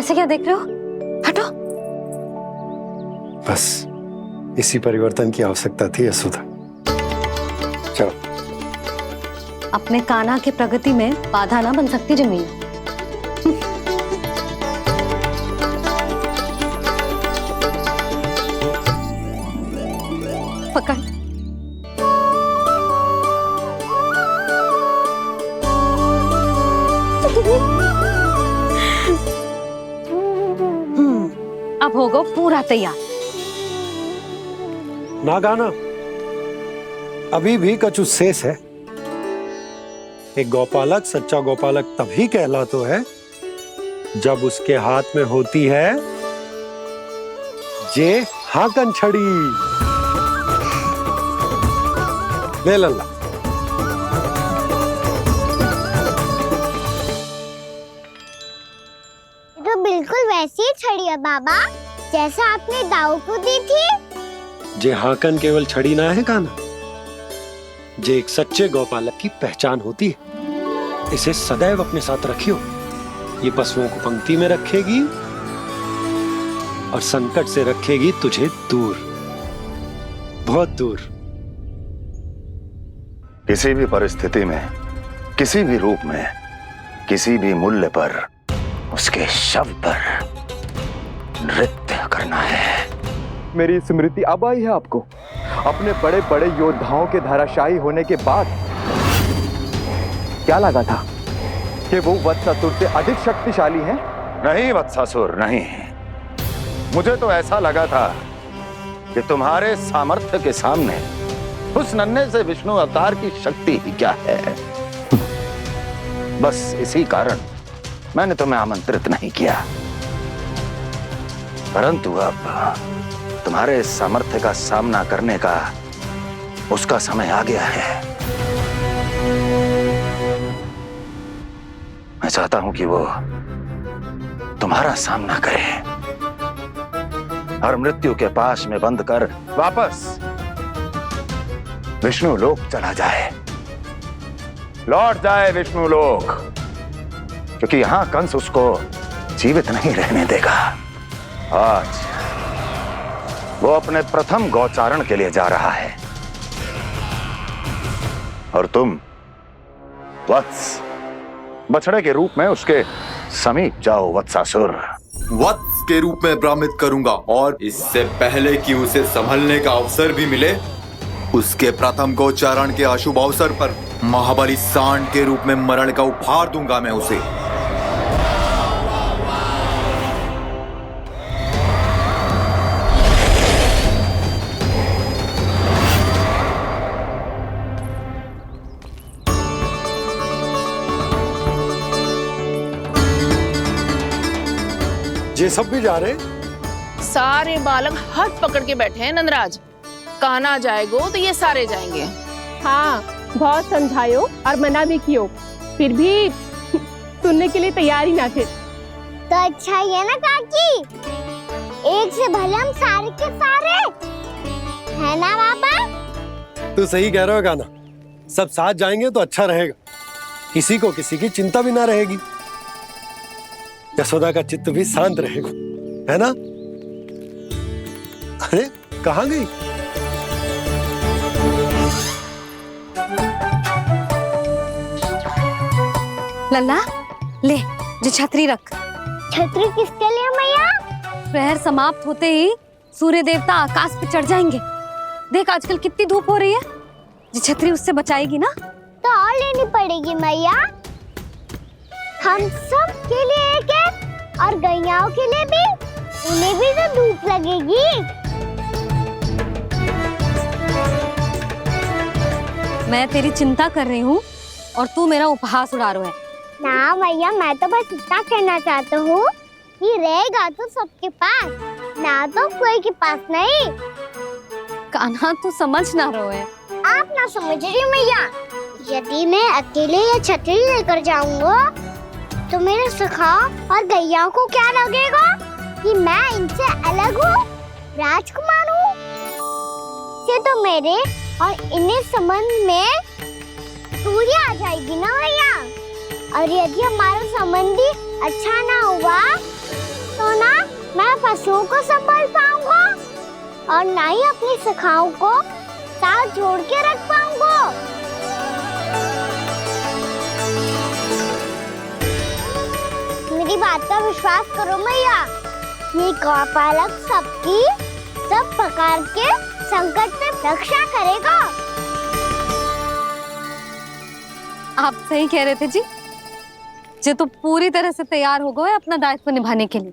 ऐसे क्या देख रहे हो? हटो। बस इसी परिवर्तन की आवश्यकता थी यशोदा। चलो। अपने कान्हा की प्रगति में बाधा ना बन सकती जमीन। पकड़। अब होगा पूरा तैयार। ना गाना, अभी भी कछु शेष है। एक गौपालक सच्चा गौपालक तभी कहलाता है जब उसके हाथ में होती है जे हाकन छड़ी। ले लल्ला। तो बिल्कुल वैसी ही छड़ी है बाबा जैसा आपने दाऊ को दी थी। जे हाकन केवल छड़ी ना है कान्हा, जे एक सच्चे गौपालक की पहचान होती है। इसे सदैव अपने साथ रखियो। ये पशुओं को पंक्ति में रखेगी और संकट से रखेगी तुझे दूर, बहुत दूर। किसी भी परिस्थिति में, किसी भी रूप में, किसी भी मूल्य पर उसके शव पर नृत्य करना है। मेरी स्मृति अब आई है आपको? अपने बड़े बड़े योद्धाओं के धराशायी होने के बाद क्या लगा था कि वो वत्सासुर से अधिक शक्तिशाली हैं? नहीं वत्सासुर, नहीं। मुझे तो ऐसा लगा था कि तुम्हारे सामर्थ्य के सामने उस नन्हे से विष्णु अवतार की शक्ति ही क्या है। बस इसी कारण मैंने तुम्हें आमंत्रित नहीं किया। परंतु अब तुम्हारे सामर्थ्य का सामना करने का उसका समय आ गया है। मैं चाहता हूं कि वो तुम्हारा सामना करे और मृत्यु के पाश में बंद कर वापस विष्णु लोक चला जाए, लौट जाए विष्णु लोक, क्योंकि यहां कंस उसको जीवित नहीं रहने देगा। आज वो अपने प्रथम गौचारण के लिए जा रहा है और तुम वत्स बछड़े के रूप में उसके समीप जाओ वत्सासुर। वत्स के रूप में भ्रमित करूंगा और इससे पहले कि उसे संभलने का अवसर भी मिले, उसके प्रथम गोचारण के अशुभ अवसर पर महाबली सांड के रूप में मरण का उपहार दूंगा मैं उसे। ये सब भी जा रहे? सारे बालक हाथ पकड़ के बैठे हैं नंदराज। कान्हा जाएगो तो ये सारे जाएंगे। हाँ, बहुत समझायो और मना भी कियो, फिर भी सुनने के लिए तैयार ही ना थे। तो अच्छा ही है ना काकी, एक से भले हम सारे के सारे है ना बाबा? तू सही कह रहा हो गाना, सब साथ जाएंगे तो अच्छा रहेगा, किसी को किसी की चिंता भी ना रहेगी, यशोदा का चित्त भी शांत रहेगा, है ना? अरे कहाँ गई? लल्ला ले, जो छतरी रख। छतरी किसके लिए मैया? प्रहर समाप्त होते ही सूर्य देवता आकाश पे चढ़ जाएंगे। देख आजकल कितनी धूप हो रही है, जो छतरी उससे बचाएगी ना। तो और लेनी पड़ेगी मैया, हम सब के लिए एक एक और गैयाओं के लिए भी, उन्हें भी तो धूप लगेगी। मैं तेरी चिंता कर रही हूँ और तू मेरा उपहास उड़ा रहा है। ना भैया, मैं तो बस इतना कहना चाहता हूँ कि रहेगा तो सबके पास, ना तो कोई के पास नहीं। कान्हा तू समझ ना रहा है। आप ना समझ रही मैया, यदि मैं अकेले ये छतरी लेकर जाऊंगा तो मेरे सखा और गैयाओं को क्या लगेगा कि मैं इनसे अलग हूँ, राजकुमार हूँ। ये तो मेरे और इन्हें संबंध में दूरी आ जाएगी ना भैया। और यदि हमारा संबंधी अच्छा ना हुआ तो ना मैं पशुओं को संभाल पाऊंगा और ना ही अपनी सखाओं को साथ जोड़ के रख पाऊंगा। मेरी बात का विश्वास करो मैया, ये गौपालक सबकी सब प्रकार के संकट से रक्षा करेगा। आप सही कह रहे थे जी। जे तो पूरी तरह से तैयार हो गए अपना दायित्व निभाने के लिए।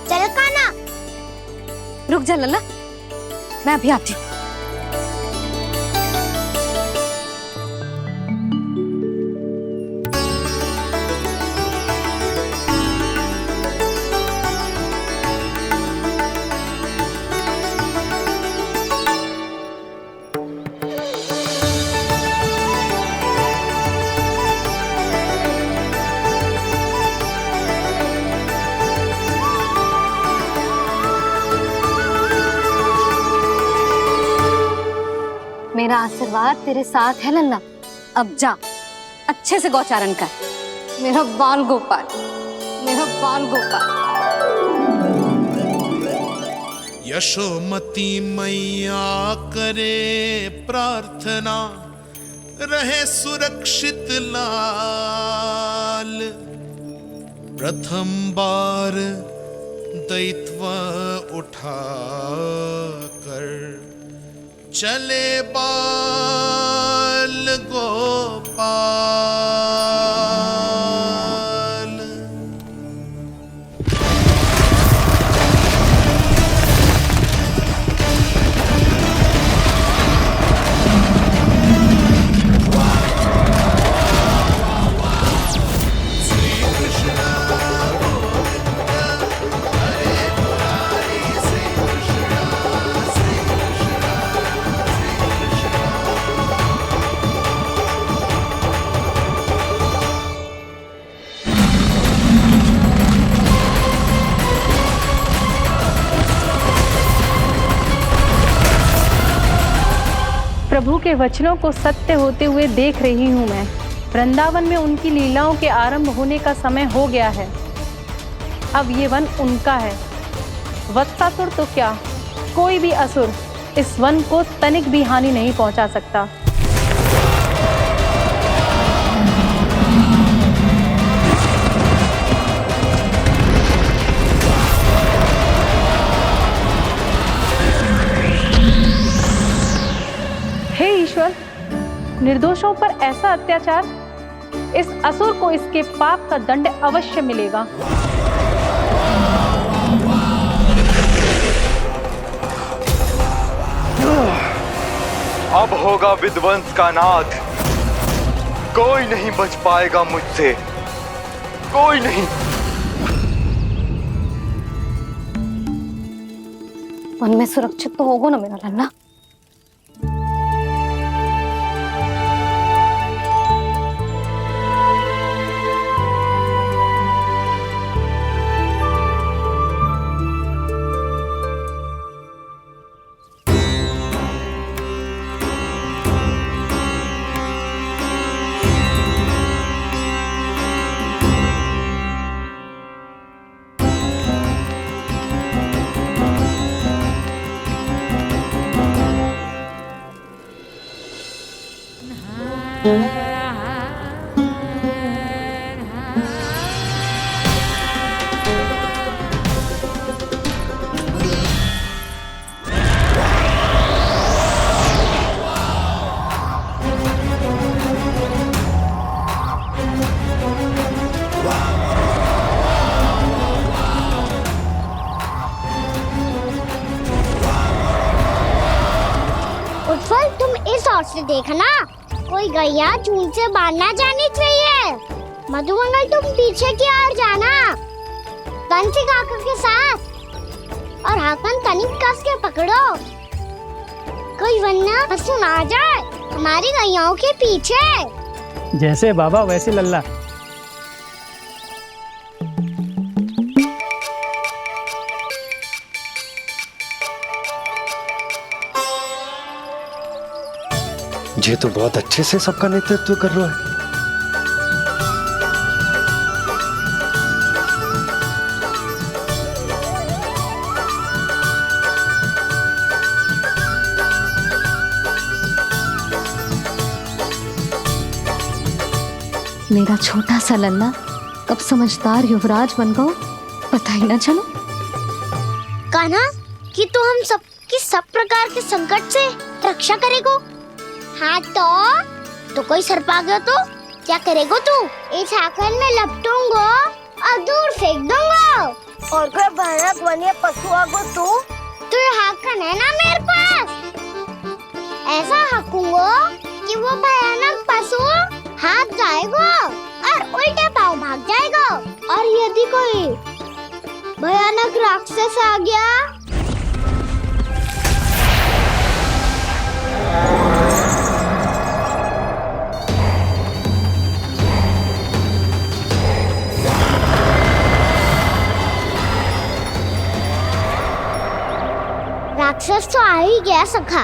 चल काना, रुक जा लल्ला, मैं अभी आती हूँ। मेरा आशीर्वाद तेरे साथ है लल्ला। अब जा, अच्छे से गौचारण कर। मेरा बाल गोपाल, मेरा बाल गोपाल। यशोमती मैया करे प्रार्थना, रहे सुरक्षित लाल। प्रथम बार दैत्व उठा कर चले बाल गोपाल। प्रभु के वचनों को सत्य होते हुए देख रही हूँ मैं। वृंदावन में उनकी लीलाओं के आरंभ होने का समय हो गया है। अब ये वन उनका है। वत्सासुर तो क्या, कोई भी असुर इस वन को तनिक भी हानि नहीं पहुंचा सकता। हे ईश्वर, निर्दोषों पर ऐसा अत्याचार, इस असुर को इसके पाप का दंड अवश्य मिलेगा। अब होगा विध्वंस का नाद। कोई नहीं बच पाएगा मुझसे, कोई नहीं। वन में सुरक्षित तो होगा ना मेरा लल्ला। उत्पल, तुम इस ओर से देखना, कोई गैया चून से बाहर ना जानी चाहिए। मधुमंगल, तुम पीछे की ओर जाना, बंसी काका के साथ, और हाकन तनिक कस के पकड़ो, कोई वरना पशु ना जाए हमारी गैयाओं के पीछे। जैसे बाबा वैसे लल्ला। ये तो बहुत अच्छे से सबका नेतृत्व कर रहा है। मेरा छोटा सा लल्ला कब समझदार युवराज बन गो पता ही ना चलो। कान्हा कि तू हम सब की सब प्रकार के संकट से रक्षा करेगो। हाँ तो कोई सर्प आ गया तो क्या करेगो तू? इस हाकन में लपटूंगा और दूर फेंक दूंगा। और कोई भयानक वन्य पशु आगो तो ये हाकन है ना मेरे पास, ऐसा हाकूंगा कि वो भयानक पशु हाथ जाएगा और उल्टे पांव भाग जाएगा। और यदि कोई भयानक राक्षस आ गया राक्षस तो आ ही गया सखा।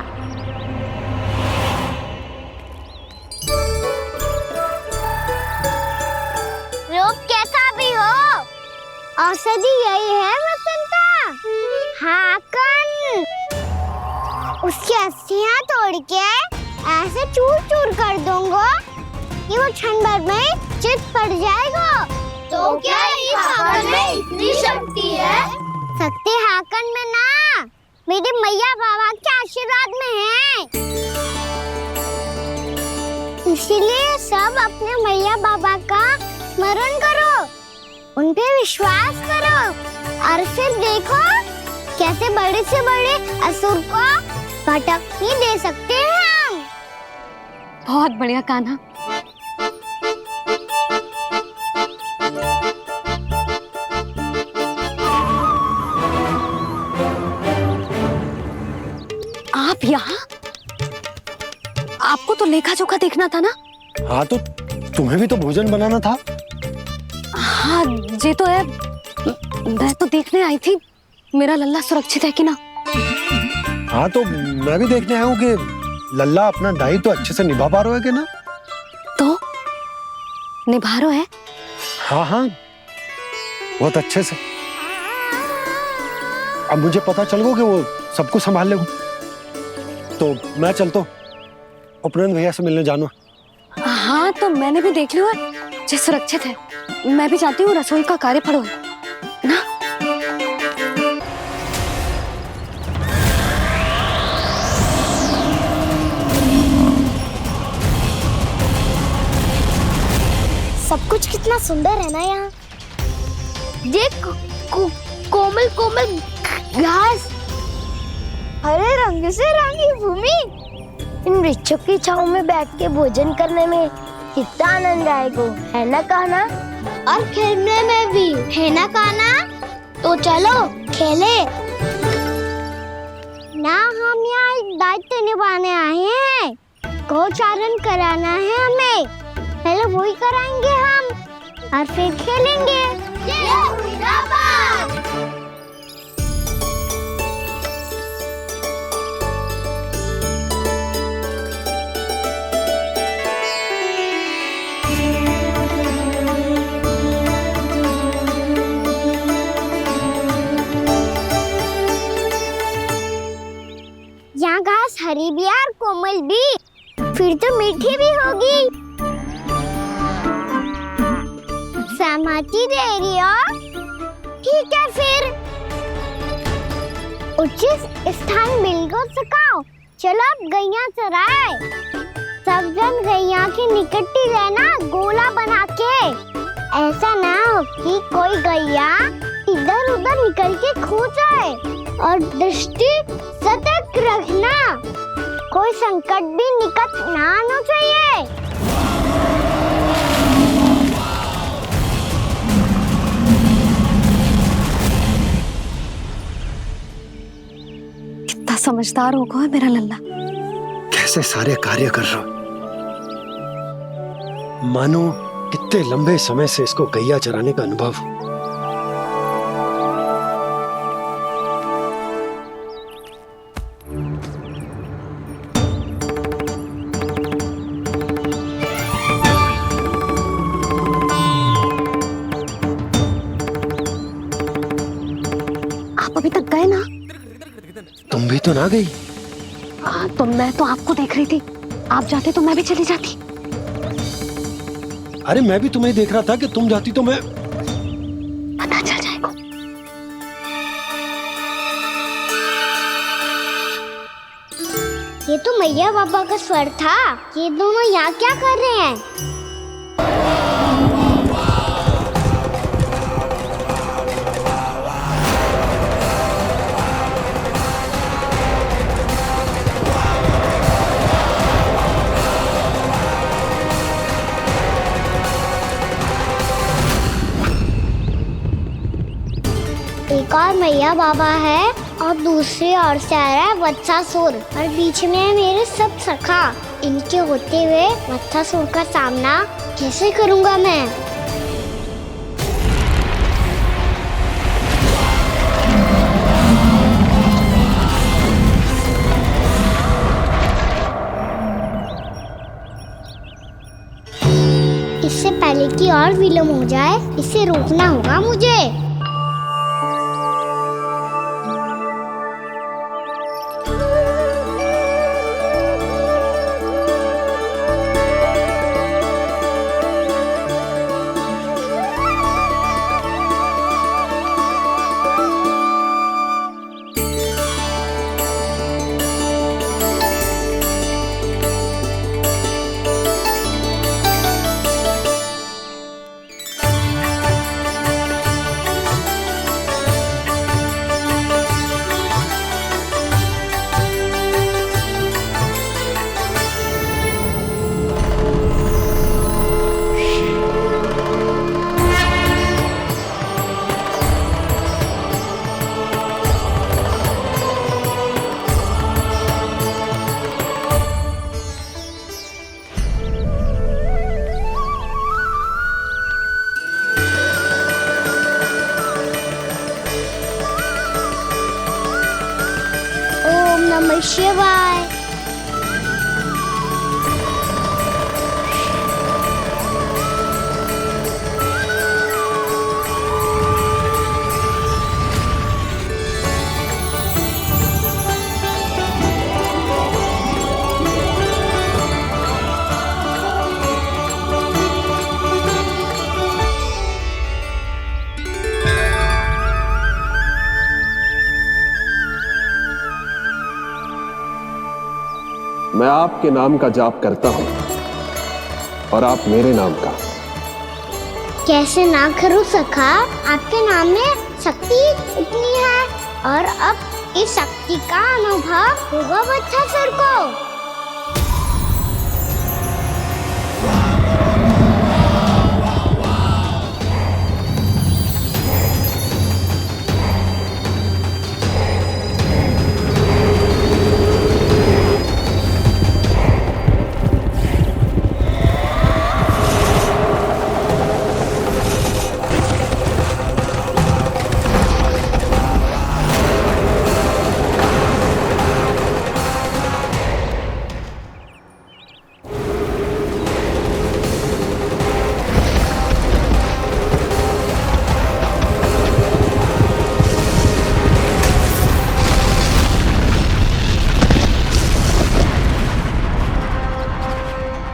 रूप कैसा भी हो औषधि यही है वसंता। हाकन उसकी अस्थियां तोड़ के ऐसे चूर चूर कर दूंगा कि वो क्षण भर में चित पड़ जाएगा। तो क्या इस हाकन में इतनी शक्ति है? शक्ति हाकन में ना मेरे मैया बाबा के आशीर्वाद में है। इसीलिए सब अपने मैया बाबा का स्मरण करो, उन पे विश्वास करो और फिर देखो कैसे बड़े से बड़े असुर को भटक ही दे सकते हैं हम। बहुत बढ़िया कान्हा। आप यहाँ? आपको तो लेखा जोखा देखना था ना? हाँ तो तुम्हें भी तो भोजन बनाना था। हाँ ये तो है, मैं तो देखने आई थी मेरा लल्ला सुरक्षित है कि ना। हाँ तो मैं भी देखने आया हूँ कि लल्ला अपना दायित्व तो अच्छे से निभा पा रहा है कि ना। तो निभा रहा है? हाँ हाँ बहुत अच्छे से। अब मुझे पता चल गया कि वो सबको संभाल लेगा। तो मैं चलता हूँ, उपनंद भैया से मिलने जाना। हाँ तो मैंने भी देख लिया जो सुरक्षित है। मैं भी चाहती हूँ रसोई का कार्य पड़ो ना। सब कुछ कितना सुंदर है ना यहाँ। देख कोमल कोमल घास, हरे रंग से रंगी भूमि। इन वृक्षों की छांव में बैठ के भोजन करने में कितना आनंद आएगा, है ना कान्हा? और खेलने में भी, है ना कान्हा? तो चलो खेले ना। हम यहाँ एक दायित्व निभाने आए हैं, गोचारण कराना है हमें। पहले वही कराएंगे हम और फिर खेलेंगे। यहाँ घास हरी भी और कोमल भी, फिर तो मीठी भी होगी। सहमति दे रही हो? ठीक है फिर उचित स्थान बिल्कुल सुखाओ। चलो अब गैया चराए। सब जन गैया के निकट ही रहना, गोला बना के। ऐसा ना हो कि कोई गैया इधर उधर निकल के खो जाए। और दृष्टि सतर्क रखना, कोई संकट भी निकट ना आना चाहिए। कितना समझदार होगा है मेरा लल्ला। कैसे सारे कार्य कर रहा, मानो कितने लंबे समय से इसको गैया चराने का अनुभव हो। अभी तक गए ना? तुम भी तो ना गई। तो मैं तो आपको देख रही थी, आप जाते तो मैं भी चली जाती। अरे मैं भी तुम्हें देख रहा था कि तुम जाती तो मैं पता चल जाएगा। ये तो मैया बाबा का स्वर था। ये दोनों यहाँ क्या कर रहे हैं? एक और मैया बाबा है और दूसरी ओर से आ रहा है वत्सासुर और बीच में है मेरे सब सखा। इनके होते हुए वत्सासुर का सामना कैसे करूंगा मैं? इससे पहले कि और विलम्ब हो जाए, इसे रोकना होगा मुझे। ओम नमः शिवाय। मैं आपके नाम का जाप करता हूं और आप मेरे नाम का। कैसे ना करूं सखा? आपके नाम में शक्ति इतनी है और अब इस शक्ति का अनुभव होगा वत्सासुर को।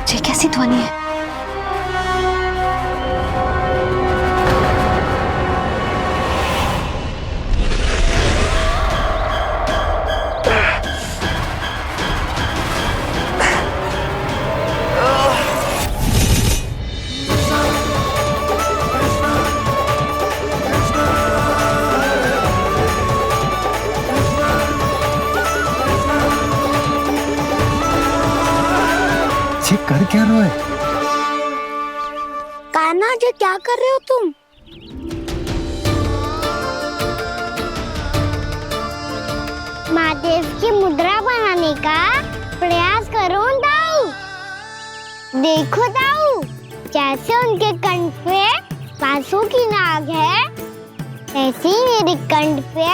ये कैसी ध्वनि है? ये कर क्या रहा है? कान्हा जी क्या कर रहे हो तुम? महादेव की मुद्रा बनाने का प्रयास करो दाऊ। देखो दाऊ, जैसे उनके कंठ पे बांसुरी की नाग है, ऐसे ही मेरे कंठ पे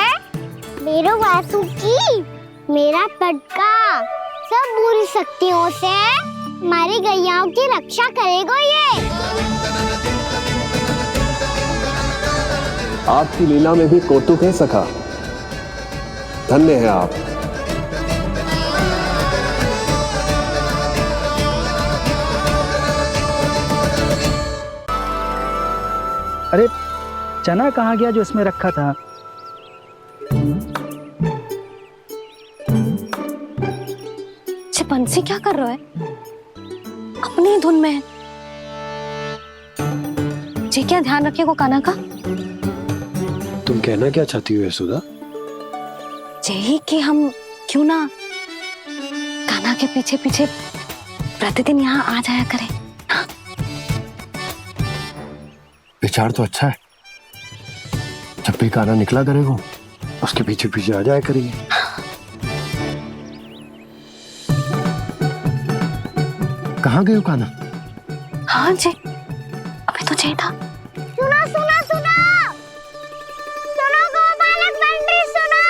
मेरो बांसुरी, मेरा पटका सब बुरी शक्तियों से हमारी गैयाओं की रक्षा करेगा ये। आपकी लीला में भी कौतुक है सखा। धन्य है आप। अरे चना कहाँ गया जो इसमें रखा था? बंसी क्या कर रहा है? अपनी धुन में है। जी क्या ध्यान रखिएगा कान्हा का। तुम कहना क्या चाहती हो यशोदा? यही कि हम क्यों ना कान्हा के पीछे पीछे प्रतिदिन यहाँ आ जाया करें। हाँ? विचार तो अच्छा है। जब भी कान्हा निकला करेगा उसके पीछे पीछे आ जाया करेंगे। कहाँ गए हो कान्हा? हाँ जी, अभी तो चाहिए था। सुनो सुनो सुनो सुनो गोपालक बंटी सुनो।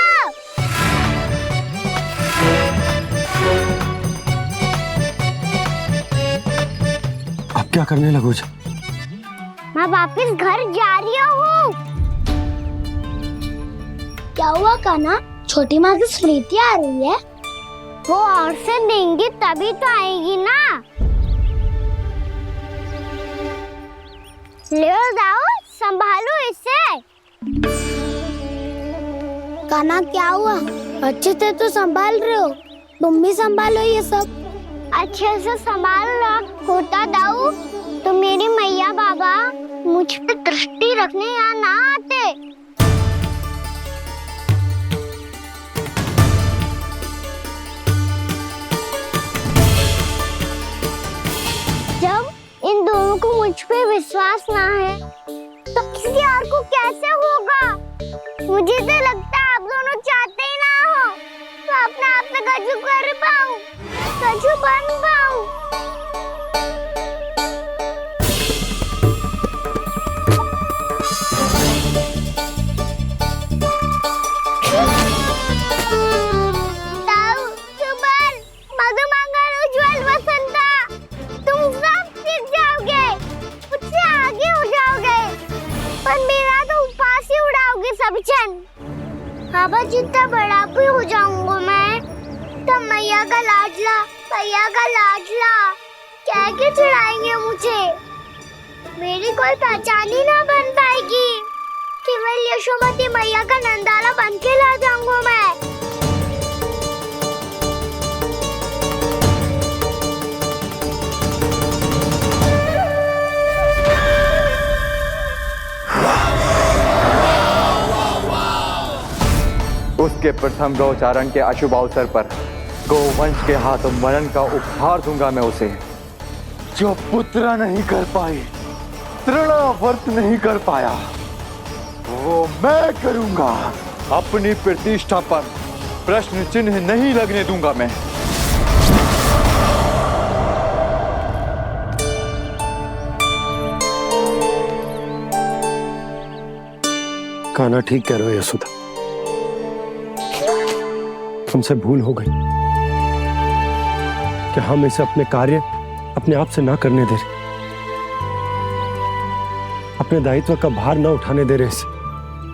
आप क्या करने लगो जी? मैं वापस घर जा रही हूँ। क्या हुआ कान्हा? छोटी माँ की स्मृति आ रही है। वो और से देंगी तभी तो आएगी ना। ले जाओ, संभालो इसे। कान्हा क्या हुआ? अच्छे से तो संभाल रहे हो, तुम भी संभालो ये सब। अच्छे से संभाल रहा होता दाऊ तो मेरी मैया बाबा मुझ पे दृष्टि रखने यहाँ ना आते। जब इन दोनों को मुझ पे विश्वास ना है तो किसी और को कैसे होगा? मुझे तो लगता है आप दोनों चाहते ही ना हो तो अपने आप में गजू कर पाऊं, गजू बन पाऊं। बाबा जितना बड़ा भी हो जाऊंगा मैं तो मैया का लाडला कह के चिढ़ाएंगे मुझे। मेरी कोई पहचान ही ना बन पाएगी। केवल यशोमती मैया का नंदाला बन के ला जाऊंगा मैं। उसके प्रथम गौचारण के अशुभ अवसर पर गोवंश के हाथों मरण का उपहार दूंगा मैं उसे। जो पुत्र नहीं कर पाई, तृणावर्त नहीं कर पाया, वो मैं करूंगा। अपनी प्रतिष्ठा पर प्रश्न चिन्ह नहीं लगने दूंगा मैं। कान्हा ठीक कह रहे हो यशोदा, हमसे भूल हो गई कि हम इसे अपने कार्य अपने आप से ना करने दे रहे, अपने दायित्व का भार ना उठाने दे रहे इसे।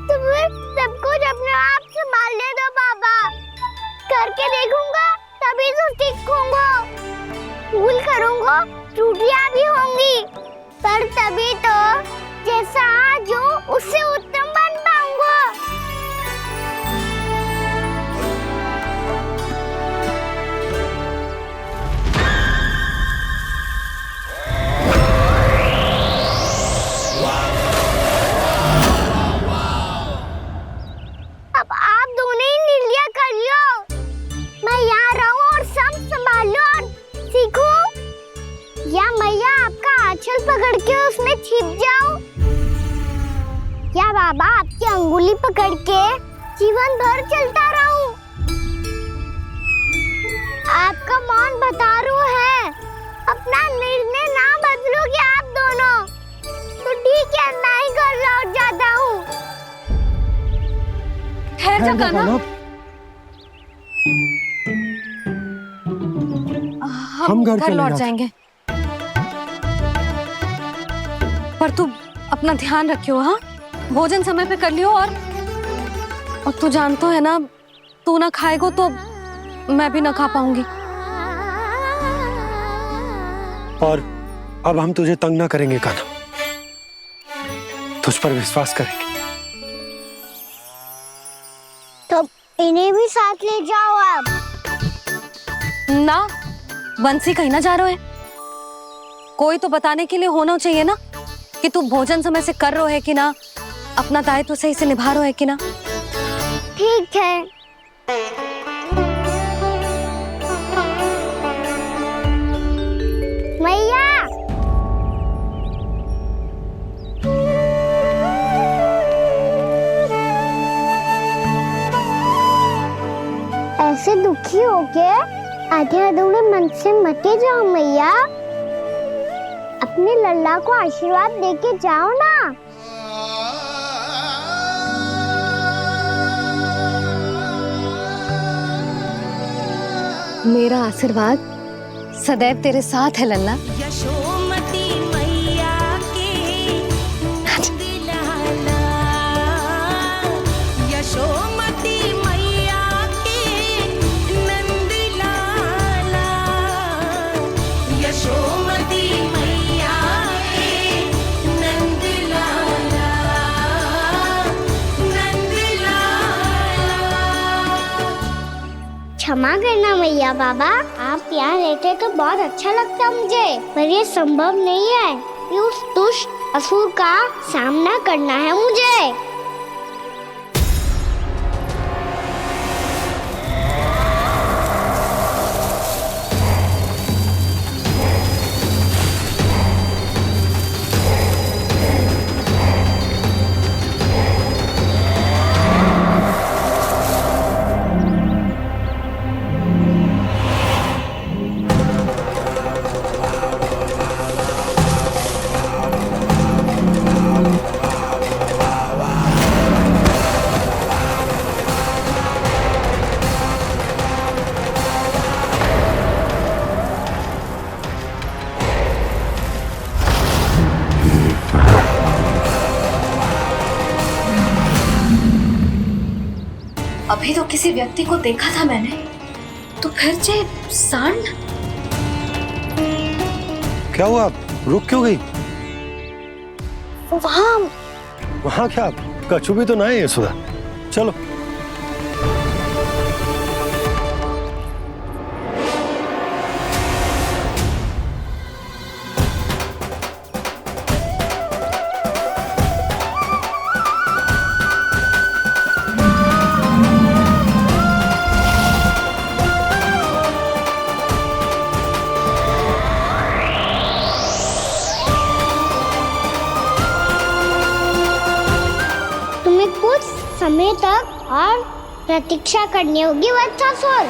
तो फिर सब कुछ अपने आप से संभालने दो बाबा। करके देखूंगा तभी तो सीखूंगा। भूल करूंगा, त्रुटियां भी होंगी, पर तभी तो जैसा आज हूँ उससे उत्तम बन पाऊंगा। अब आप दोनों ही निर्णय कर लो। मैं यहाँ रहूं और सब संभालूं और सीखूं, या मैया आपका आंचल पकड़ के उसमें छिप जाऊं, या बाबा आपकी अंगुली पकड़ के जीवन भर चलता रहूं। आपका मौन बतारू है। अपना निर्णय ना बदलोगे आप दोनों तो ठीक है, मैं ही घर लौट जाता हूँ। ठहर जा कान्हा। हम घर लौट जाएंगे, पर तू अपना ध्यान रखियो। हाँ, भोजन समय पे कर लियो। और तू जानतो है ना, तू ना खाएगो तो मैं भी ना खा पाऊंगी। और अब हम तुझे तंग ना करेंगे कान्हा। तुझ पर विश्वास करेंगे। तो इन्हें भी साथ ले जाओ अब। ना, बंसी कहीं ना जा रहे है। कोई तो बताने के लिए होना चाहिए ना कि तू भोजन समय से कर रहा है कि ना, अपना दायित्व सही से निभा रहा है कि ना। ठीक है। मैया, ऐसे दुखी हो के आधे अधूरे मन से मत जाओ मैया। अपने लल्ला को आशीर्वाद देके जाओ ना। मेरा आशीर्वाद सदैव तेरे साथ है लल्ला। यशोमती मैया के नंद लाला, यशोमती मैया के नंद लाला, यशोमती मैया के नंद लाला, नंद लाला। क्षमा करना मैया बाबा, आप यहाँ रहते तो बहुत अच्छा लगता मुझे, पर ये संभव नहीं है। ये उस दुष्ट असुर का सामना करना है मुझे। अभी तो किसी व्यक्ति को देखा था मैंने, तो फिर जे सांड। क्या हुआ, रुक क्यों गई? वहाँ क्या कछु भी तो ना है यशोदा। चलो। कुछ समय तक और प्रतीक्षा करनी होगी वत्सासुर।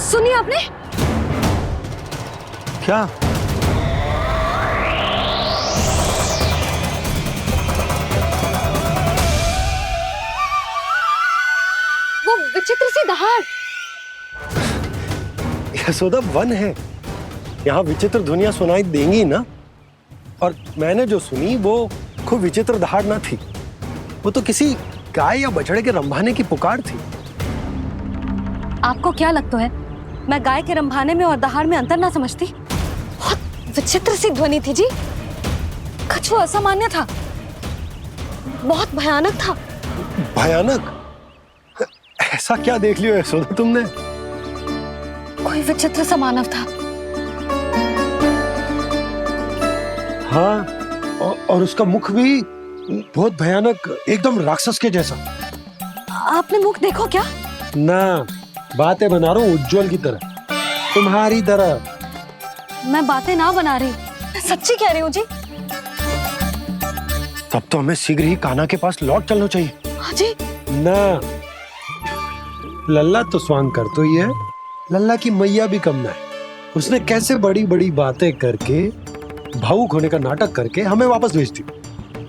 सुनिए आपने क्या? वो विचित्र सी दहाड़। यशोदा, वन है, यहाँ विचित्र ध्वनियां सुनाई देंगी ना। और मैंने जो सुनी वो खूब विचित्र दहाड़ ना थी, वो तो किसी गाय या बछड़े के रंभाने की पुकार थी। आपको क्या लगता है मैं गाय के रंभाने में और दहाड़ में अंतर ना समझती? बहुत विचित्र सी ध्वनि थी जी, कछु असामान्य था, बहुत भयानक था। भयानक? ऐसा क्या देख लियो यशोदा तुमने? कोई विचित्र सा मानव था। हाँ, और उसका मुख भी बहुत भयानक, एकदम राक्षस के जैसा। आपने मुख देखो क्या? ना, बातें बना रहा हूँ उज्जवल की तरह, तुम्हारी तरह। मैं बातें ना बना रही, मैं सच्ची कह रही हूँ जी। तब तो हमें शीघ्र ही कान्हा के पास लौट चलना चाहिए। हाँ जी। ना, लल्ला तो स्वांग कर तो ही है, लल्ला की मैया भी कम ना है। उसने कैसे बड़ी बड़ी बातें करके, भावुक होने का नाटक करके हमें वापस भेज दी,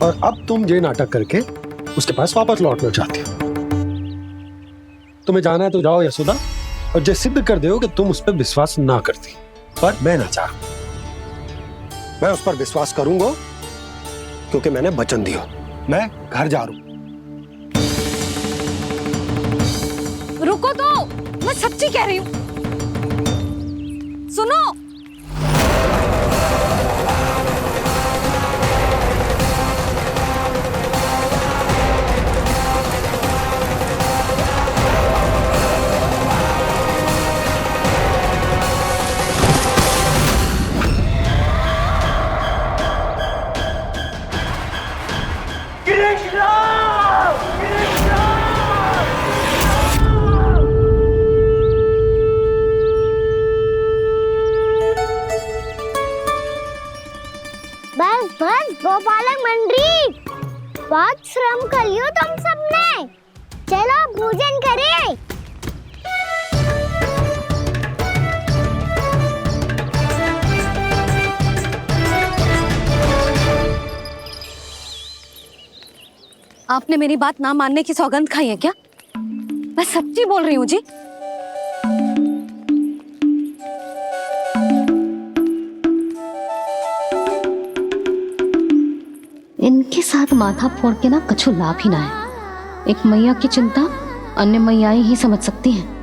और अब तुम ये नाटक करके उसके पास वापस लौटना चाहती हो। तुम्हें जाना है तो जाओ यशोदा, और जो सिद्ध कर दो कि तुम उस पर विश्वास ना करती। पर मैं ना चाह, मैं उस पर विश्वास करूंगा क्योंकि मैंने वचन दिया। मैं घर जा रहा हूं। मैं सच्ची कह रही हूँ। सुनो, बस बस गोपालक मंडली, बहुत श्रम कर लियो तुम सबने। चलो भोजन करें। आपने मेरी बात ना मानने की सौगंध खाई है क्या? मैं सच्ची बोल रही हूँ जी। इनके साथ माथा फोड़ के ना कछु लाभ ही ना है। एक मैया की चिंता अन्य मैयाएं ही समझ सकती हैं।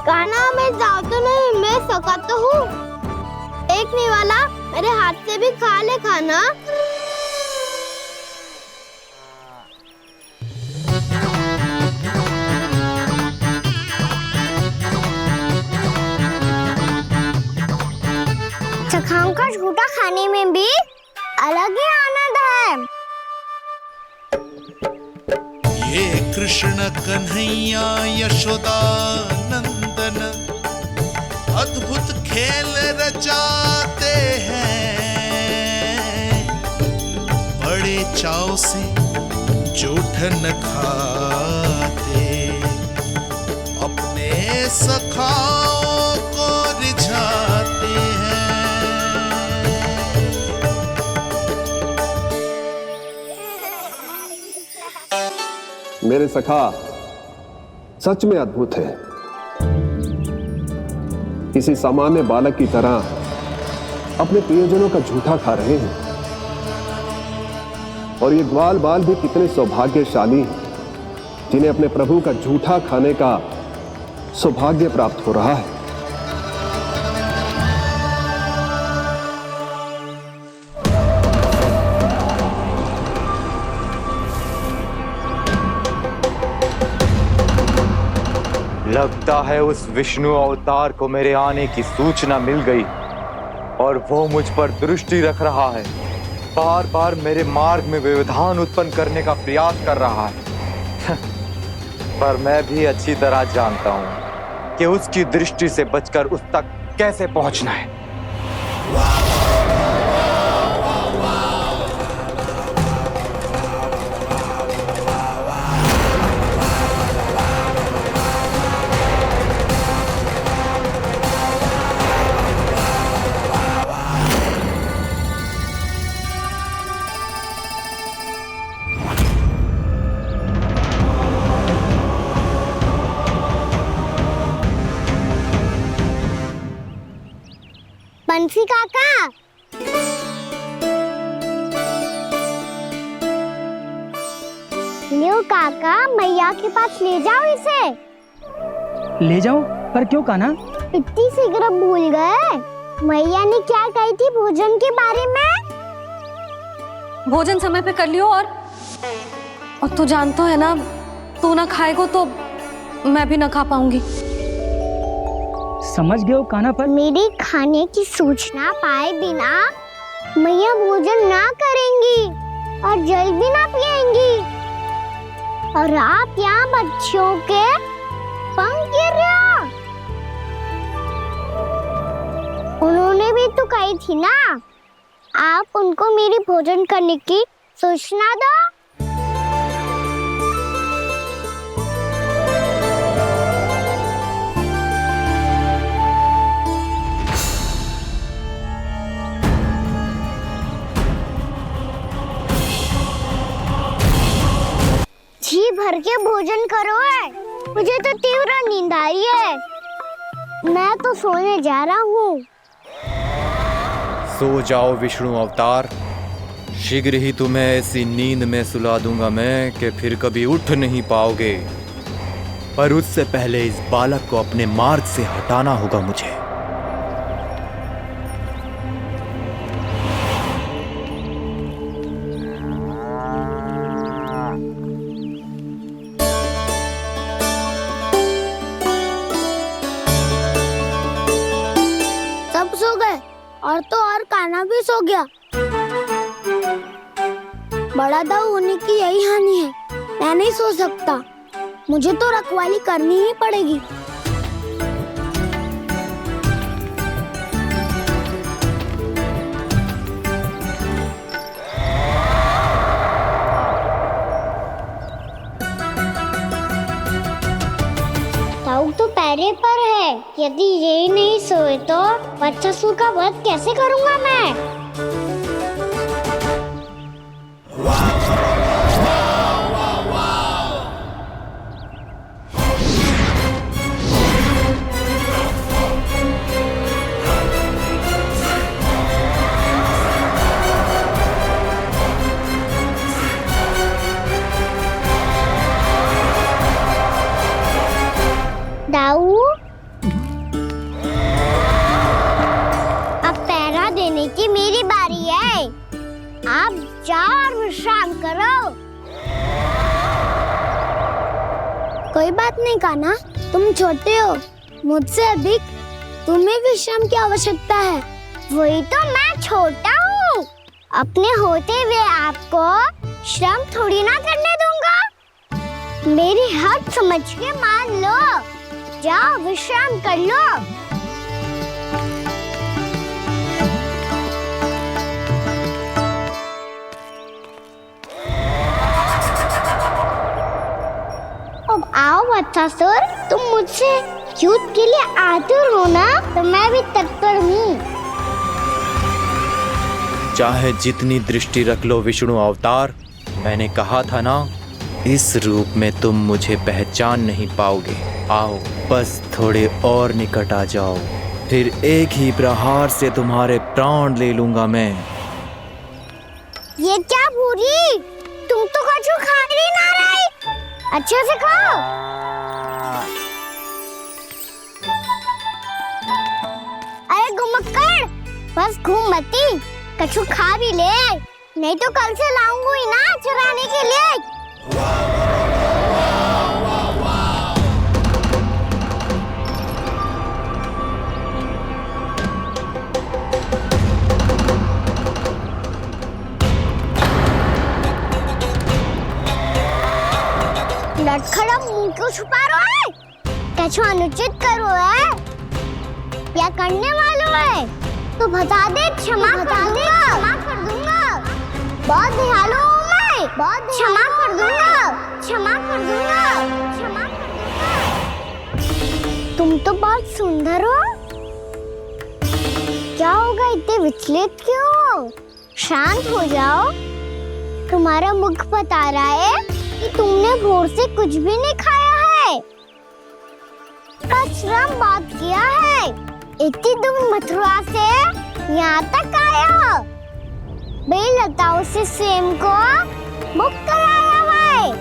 कान्हा, मैं जाऊँ तो नहीं, मैं सका तो हूँ। एक नहीं वाला मेरे हाथ से भी खा ले खाना। सखाओं का झूठा खाने में भी अलग ही आनंद है। ये कृष्ण कन्हैया यशोदा नंदन अद्भुत खेल रचाते हैं, बड़े चाव से जूठन खाते, अपने सखाओं को रिझाते हैं। मेरे सखा सच में अद्भुत है। किसी सामान्य बालक की तरह अपने प्रियजनों का झूठा खा रहे हैं। और ये ग्वाल बाल भी कितने सौभाग्यशाली हैं जिन्हें अपने प्रभु का झूठा खाने का सौभाग्य प्राप्त हो रहा है। लगता है उस विष्णु अवतार को मेरे आने की सूचना मिल गई और वो मुझ पर दृष्टि रख रहा है। बार बार मेरे मार्ग में व्यवधान उत्पन्न करने का प्रयास कर रहा है। पर मैं भी अच्छी तरह जानता हूं कि उसकी दृष्टि से बचकर उस तक कैसे पहुंचना है। बंसी काका, लियो काका, मैया के पास ले जाओ इसे। ले जाओ? पर क्यों कान्हा? इतनी शीघ्र भूल गए? मैया ने क्या कही थी भोजन के बारे में? भोजन समय पे कर लियो। और तू जानता है ना, तू ना खाएगो तो मैं भी ना खा पाऊंगी। समझ गए हो कान्हा? पर मेरे खाने की सूचना पाए बिना मैया भोजन ना करेंगी और जल भी ना पिएंगी। और आप यहाँ बच्चों के पंख गिर रहे हो। उन्होंने भी तो कही थी ना, आप उनको मेरी भोजन करने की सूचना दो। जी भर के भोजन करो है, मुझे तो तीव्र नींद आ रही है। मैं तो सोने जा रहा हूँ। सो जाओ विष्णु अवतार। शीघ्र ही तुम्हें ऐसी नींद में सुला दूंगा मैं कि फिर कभी उठ नहीं पाओगे। पर उससे पहले इस बालक को अपने मार्ग से हटाना होगा मुझे। सब सो गए और तो और कान्हा भी सो गया। बड़ा दाऊ होने की यही हानि है, मैं नहीं सो सकता। मुझे तो रखवाली करनी ही पड़ेगी। दाऊ तो पैरे पर है, यदि ये नहीं सोए तो बच्चासुर का वध कैसे करूंगा मैं? दाऊ, अब पहरा देने की मेरी बारी है। आप जाओ और विश्राम करो। कोई बात नहीं कान्हा, तुम छोटे हो, मुझसे अधिक तुम्हें विश्राम की आवश्यकता है। वही तो मैं छोटा हूँ, अपने होते हुए आपको श्रम थोड़ी ना करने दूंगा। मेरी हद समझ के मान लो, जाओ विश्राम कर लो। अब आओ बच्चासुर, तुम मुझसे युद्ध के लिए आतुर हो ना, तो मैं भी तत्पर हूँ। चाहे जितनी दृष्टि रख लो विष्णु अवतार, मैंने कहा था ना, इस रूप में तुम मुझे पहचान नहीं पाओगे। आओ बस थोड़े और निकट आ जाओ, फिर एक ही प्रहार से तुम्हारे प्राण ले लूंगा मैं। ये क्या भूरी, तुम तो कछु खा ही ना रही, अच्छे से खाओ। अरे घुमक्कड़, बस घूम मती, कछु खा भी ले, नहीं तो कल से लाऊंगी ना चुराने के लिए। लटखड़ा मुंह क्यों छुपा रहा है? कछु अनुचित करो है या करने वालों है तो बता दे, क्षमा कर दूंगा। बहुत दयालु हूँ मैं, बहुत क्षमा कर दूंगा। तुम तो बहुत सुंदर हो, क्या होगा इतने विचलित क्यों हो? शांत हो जाओ, तुम्हारा मुख बता रहा है कि तुमने भोर से कुछ भी नहीं खाया है, श्रम बात किया है, इतनी दूर मथुरा से यहाँ तक आया हो, बेलताओं से सेम को मुक्त कराया हुआ है,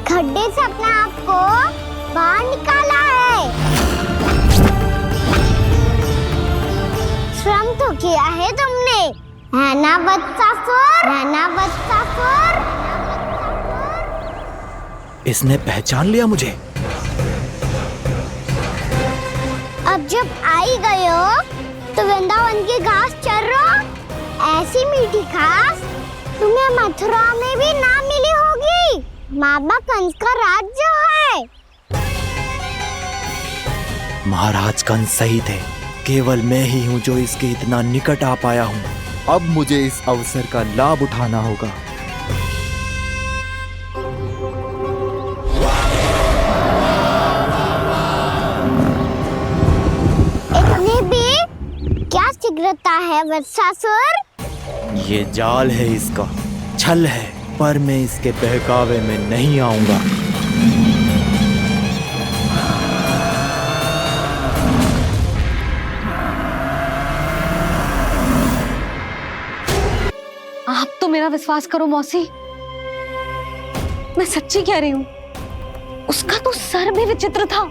खड्डे से अपने आप को बाहर निकाला है। श्रम तो किया है तुमने, है ना बच्चासुर? इसने पहचान लिया मुझे। अब जब आई गए हो तो वृंदावन की घास चर रहो, ऐसी मीठी घास तुम्हें मथुरा में भी ना मिली होगी। मामा कंस का राज्य है। महाराज कंस सही थे, केवल मैं ही हूँ जो इसके इतना निकट आ पाया हूँ। अब मुझे इस अवसर का लाभ उठाना होगा। इतने भी क्या शीघ्रता है वत्सासुर? ये जाल है इसका, छल है, पर मैं इसके बहकावे में नहीं आऊंगा। तो मेरा विश्वास करो मौसी, मैं सच्ची कह रही हूँ, उसका तो सर भी विचित्र था।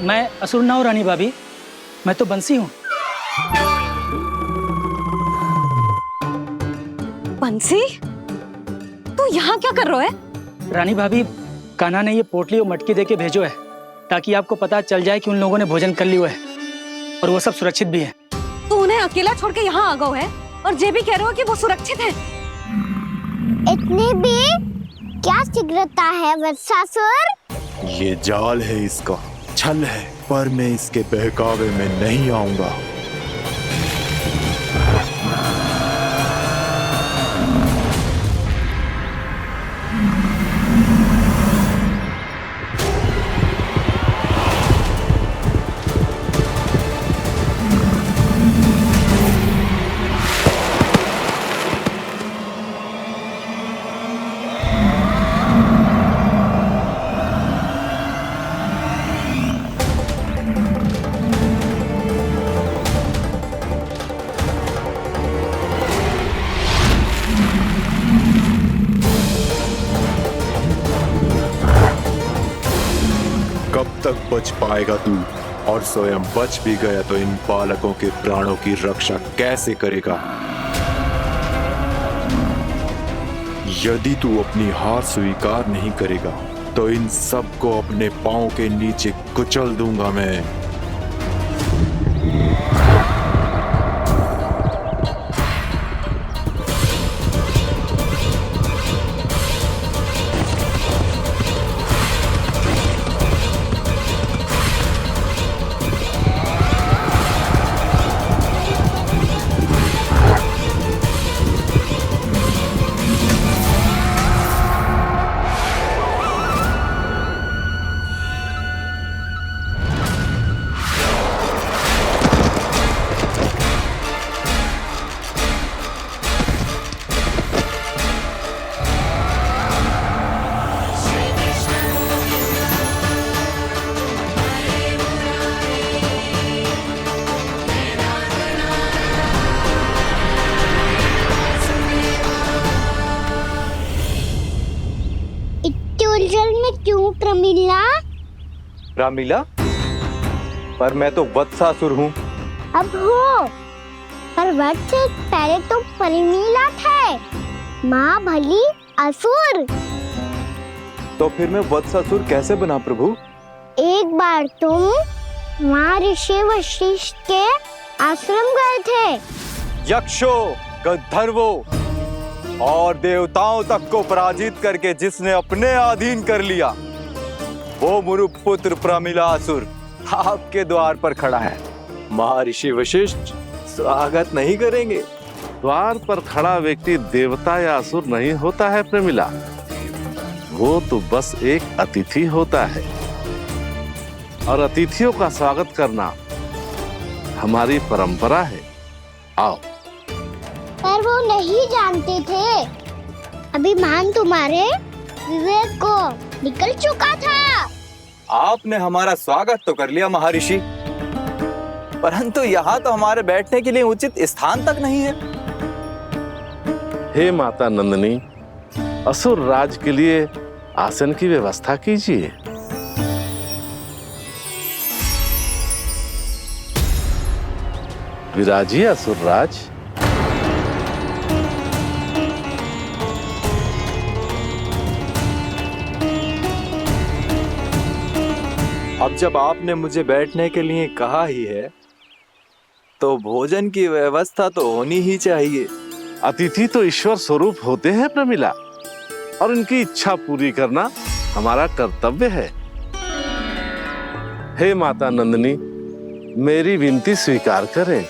मैं असुर ना हूँ रानी भाभी, मैं तो बंसी हूँ। बंसी, तू यहाँ क्या कर रहा है? रानी भाभी, कान्हा ने ये पोटली और मटकी देके भेजो है ताकि आपको पता चल जाए कि उन लोगों ने भोजन कर लिया है और वो सब सुरक्षित भी है। तू उन्हें अकेला छोड़ के यहाँ आ गए है और ये भी कह रहे हो कि वो सुरक्षित है। इतनी भी क्या शीघ्रता है वत्सासुर? ये जाल है, इसका छल है, पर मैं इसके बहकावे में नहीं आऊंगा। कब तक बच पाएगा तू? और स्वयं बच भी गया तो इन बालकों के प्राणों की रक्षा कैसे करेगा? यदि तू अपनी हार स्वीकार नहीं करेगा तो इन सबको अपने पांव के नीचे कुचल दूंगा मैं। उलझन में क्यों प्रमिला? रामलीला, पर मैं तो वत्सासुर हूँ। अब हो, पर वत्स से पहले तो प्रमिला थे, माँ भली असुर। तो फिर मैं वत्सासुर कैसे बना प्रभु? एक बार तुम माँ ऋषि वशिष्ठ के आश्रम गए थे। यक्षों, गंधर्वों और देवताओं तक को पराजित करके जिसने अपने अधीन कर लिया, वो मुरुपुत्र प्रमिलासुर आपके द्वार पर खड़ा है। महर्षि वशिष्ठ स्वागत नहीं करेंगे। द्वार पर खड़ा व्यक्ति देवता या असुर नहीं होता है प्रमिला, वो तो बस एक अतिथि होता है और अतिथियों का स्वागत करना हमारी परंपरा है। आओ। पर वो नहीं जानते थे, अभिमान तुम्हारे विवेक को निकल चुका था। आपने हमारा स्वागत तो कर लिया महर्षि, परंतु यहाँ तो हमारे बैठने के लिए उचित स्थान तक नहीं है। हे माता नंदिनी, असुर राज के लिए आसन की व्यवस्था कीजिए। विराजिए असुर राज। अब जब आपने मुझे बैठने के लिए कहा ही है, तो भोजन की व्यवस्था तो होनी ही चाहिए। अतिथि तो ईश्वर स्वरूप होते हैं प्रमिला, और उनकी इच्छा पूरी करना हमारा कर्तव्य है। हे माता नंदिनी, मेरी विनती स्वीकार करें।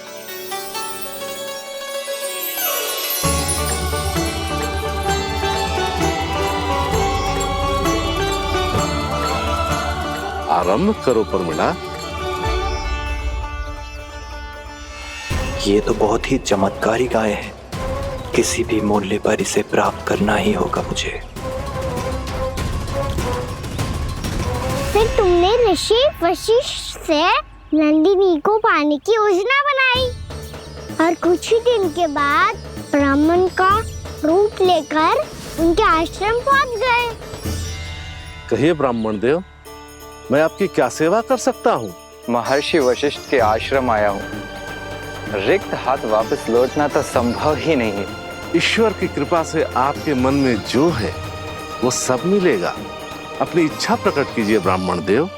आरंभ करो प्रमिला। ये तो बहुत ही चमत्कारी गाय है, किसी भी मूल्य पर इसे प्राप्त करना ही होगा मुझे। फिर तुमने ऋषि वशिष्ठ से नंदिनी को पाने की योजना बनाई और कुछ ही दिन के बाद ब्राह्मण का रूप लेकर उनके आश्रम पहुंच गए। कहिए ब्राह्मण देव, मैं आपकी क्या सेवा कर सकता हूँ? महर्षि वशिष्ठ के आश्रम आया हूँ। रिक्त हाथ वापस लौटना तो संभव ही नहीं है। ईश्वर की कृपा से आपके मन में जो है वो सब मिलेगा। अपनी इच्छा प्रकट कीजिए ब्राह्मण देव।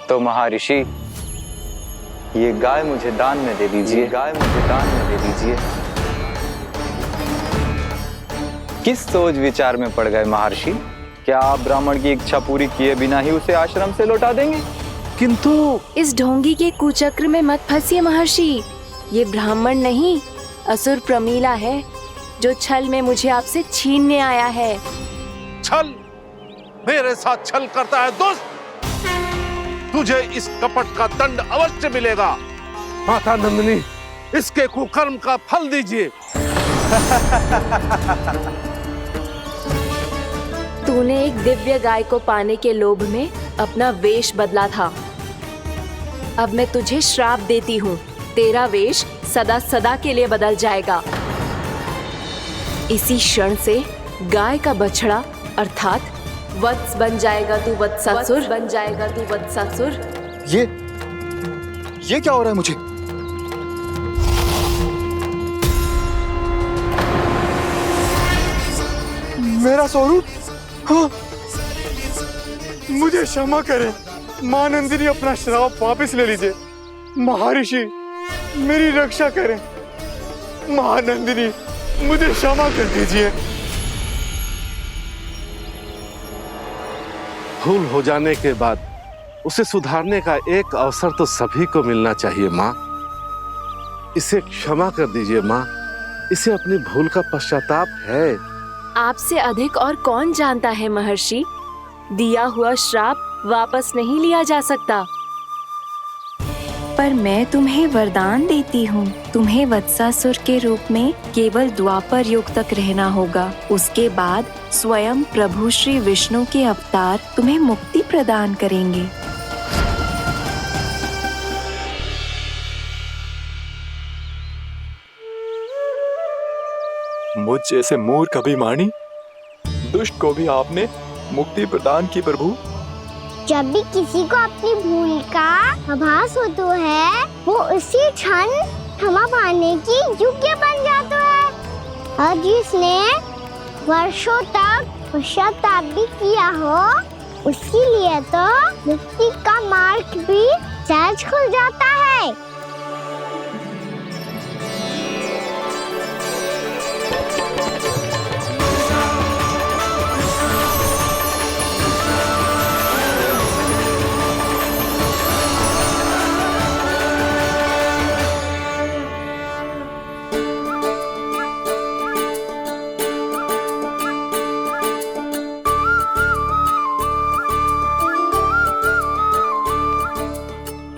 तो महर्षि, ये गाय मुझे दान में दे दीजिए। गाय मुझे दान में दे दीजिए। किस सोच विचार में पड़ गए महर्षि? क्या आप ब्राह्मण की इच्छा पूरी किए बिना ही उसे आश्रम से लौटा देंगे? किंतु इस ढोंगी के कुचक्र में मत फंसिए महर्षि। ये ब्राह्मण नहीं, असुर प्रमीला है, जो छल में मुझे आपसे छीनने आया है। छल? मेरे साथ छल करता है दुष्ट? तुझे इस कपट का दंड अवश्य मिलेगा। माता नंदिनी, इसके कुकर्म का फल दीजिए। तूने एक दिव्य गाय को पाने के लोभ में अपना वेश बदला था। अब मैं तुझे श्राप देती हूँ, तेरा वेश सदा सदा के लिए बदल जाएगा। इसी क्षण से गाय का बछड़ा अर्थात वत्स बन जाएगा तू वत्सासुर, बन जाएगा तू वत्सासुर। ये क्या हो रहा है मुझे? मेरा स्वरूप? हाँ। मुझे क्षमा करें मां नंदिनी, अपना श्राप वापस ले लीजिए। महर्षि, मेरी रक्षा करें। मां नंदिनी, मुझे क्षमा कर दीजिए। भूल हो जाने के बाद उसे सुधारने का एक अवसर तो सभी को मिलना चाहिए माँ। इसे क्षमा कर दीजिए माँ, इसे अपनी भूल का पश्चाताप है। आपसे अधिक और कौन जानता है महर्षि, दिया हुआ श्राप वापस नहीं लिया जा सकता। पर मैं तुम्हें वरदान देती हूँ, तुम्हें वत्सासुर के रूप में केवल द्वापर युग तक रहना होगा। उसके बाद स्वयं प्रभु श्री विष्णु के अवतार तुम्हें मुक्ति प्रदान करेंगे। मुझ जैसे मूर्ख अभिमानी दुष्ट को भी आपने मुक्ति प्रदान की प्रभु। जब भी किसी को अपनी भूल का आभास होता है, वो उसी क्षण क्षमा पाने की योग्य बन जाता है। और जिसने वर्षों तक पश्चाताप भी किया हो, उसके लिए तो मुक्ति का मार्ग भी सहज खुल जाता है।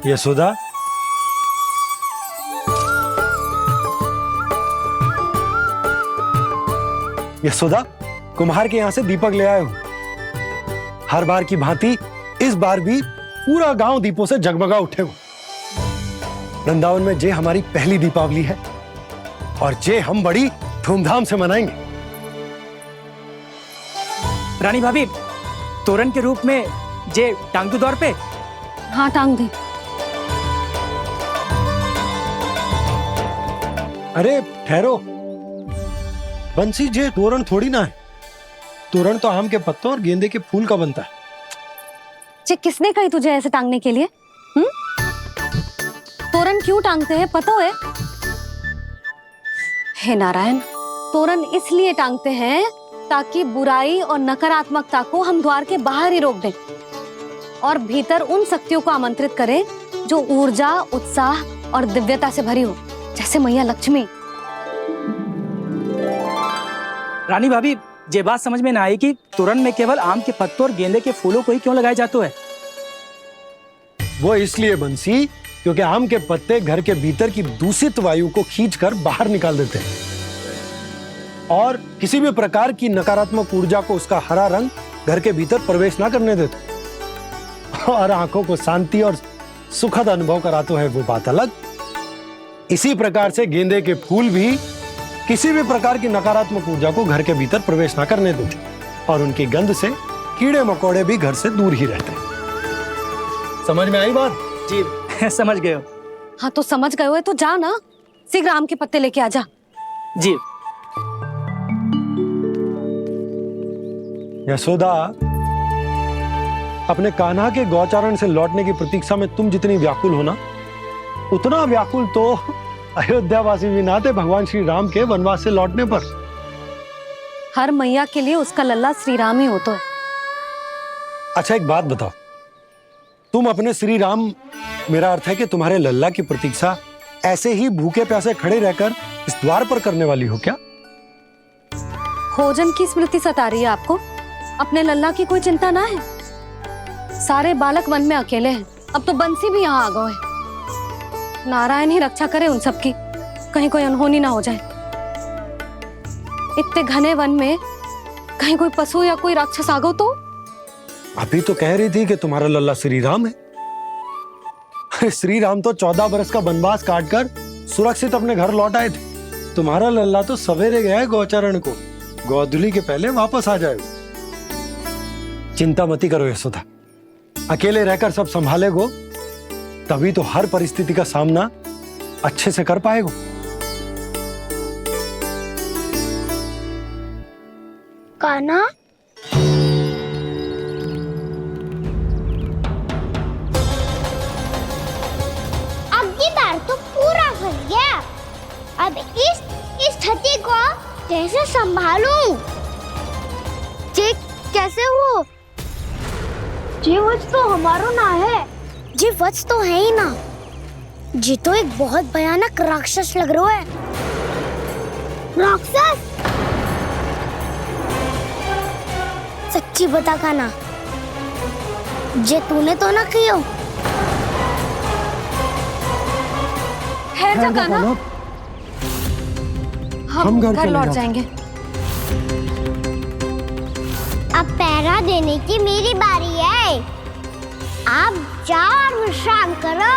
यशोदा, यशोदा, कुम्हार के यहाँ से दीपक ले आया हूं। हर बार की भांति इस बार भी पूरा गांव दीपों से जगमगा उठे हो। वृंदावन में जे हमारी पहली दीपावली है और जे हम बड़ी धूमधाम से मनाएंगे। रानी भाभी, तोरण के रूप में जे टांग दो दौर पे। हाँ, टांग दे। अरे ठहरो, बंसी, जे तोरण थोड़ी ना है। तोरण तो आम के पत्तों और गेंदे के फूल का बनता है। जे किसने कही तुझे ऐसे टांगने के लिए? तोरण क्यों टांगते हैं पता है? हे नारायण, तोरण इसलिए टांगते हैं ताकि बुराई और नकारात्मकता को हम द्वार के बाहर ही रोक दें और भीतर उन शक्तियों को आमंत्रित करें जो ऊर्जा, उत्साह और दिव्यता से भरी हो, जैसे मैया लक्ष्मी। रानी भाभी, ये बात समझ में ना आई कि तोरण में केवल आम के पत्तों और गेंदे के फूलों को ही क्यों लगाया जाता है? वो इसलिए बंसी क्योंकि आम के पत्ते घर के भीतर की दूषित वायु को खींचकर बाहर निकाल देते हैं और किसी भी प्रकार की नकारात्मक ऊर्जा को उसका हरा रंग घर के भीतर प्रवेश ना करने देते और आंखों को शांति और सुखद अनुभव कराते है, वो बात अलग। इसी प्रकार से गेंदे के फूल भी किसी भी प्रकार की नकारात्मक ऊर्जा को घर के भीतर प्रवेश ना करने देते और उनकी गंध से कीड़े मकोड़े भी घर से दूर ही रहते हैं। समझ में आई बात? जी समझ गए हो। हाँ तो समझ गए हो तो जा ना, शीघ्र आम के पत्ते लेके आ जा। जी। यशोदा, अपने कान्हा के गौचारण से लौटने की प्रतीक्षा में तुम जितनी व्याकुल हो ना, उतना व्याकुल तो अयोध्यावासी भी ना थे भगवान श्री राम के वनवास से लौटने पर। हर मैया के लिए उसका लल्ला श्री राम ही होता है। अच्छा एक बात बताओ, तुम अपने श्री राम, मेरा अर्थ है कि तुम्हारे लल्ला की प्रतीक्षा ऐसे ही भूखे प्यासे खड़े रहकर इस द्वार पर करने वाली हो क्या? भोजन की स्मृति सता रही है आपको? अपने लल्ला की कोई चिंता ना है। सारे बालक वन में अकेले हैं, अब तो बंसी भी यहाँ आ गए हैं। नारायण ही रक्षा करे उन सबकी, कहीं कोई अनहोनी ना हो जाए। इतने घने वन में कहीं कोई पशु या कोई राक्षस आ गो तो? अभी तो कह रही थी कि तुम्हारा लल्ला श्री राम है। अरे श्री राम तो 14 बरस का वनवास काटकर सुरक्षित अपने घर लौट आए थे। तुम्हारा लल्ला तो सवेरे गया है गौचरण को, गोधूली के पहले वापस आ जाएगा। चिंता मती करो यशोदा, अकेले रहकर सब संभालेगो तभी तो हर परिस्थिति का सामना अच्छे से कर पाएगो। कान्हा, अब की बार तो पूरा फंस गया। अब इस स्थिति को कैसे संभालूं? जी कैसे हो? जी वच तो हमारो ना है। जी वच तो है ही ना। जी तो एक बहुत भयानक राक्षस लग रहा है। राक्षस? सच्ची बता कान्हा, जे तूने तो ना कियो? ठहर जा कान्हा, हम घर लौट जाएंगे। अब पहरा देने की मेरी बारी है। आप जाओ और विश्राम करो।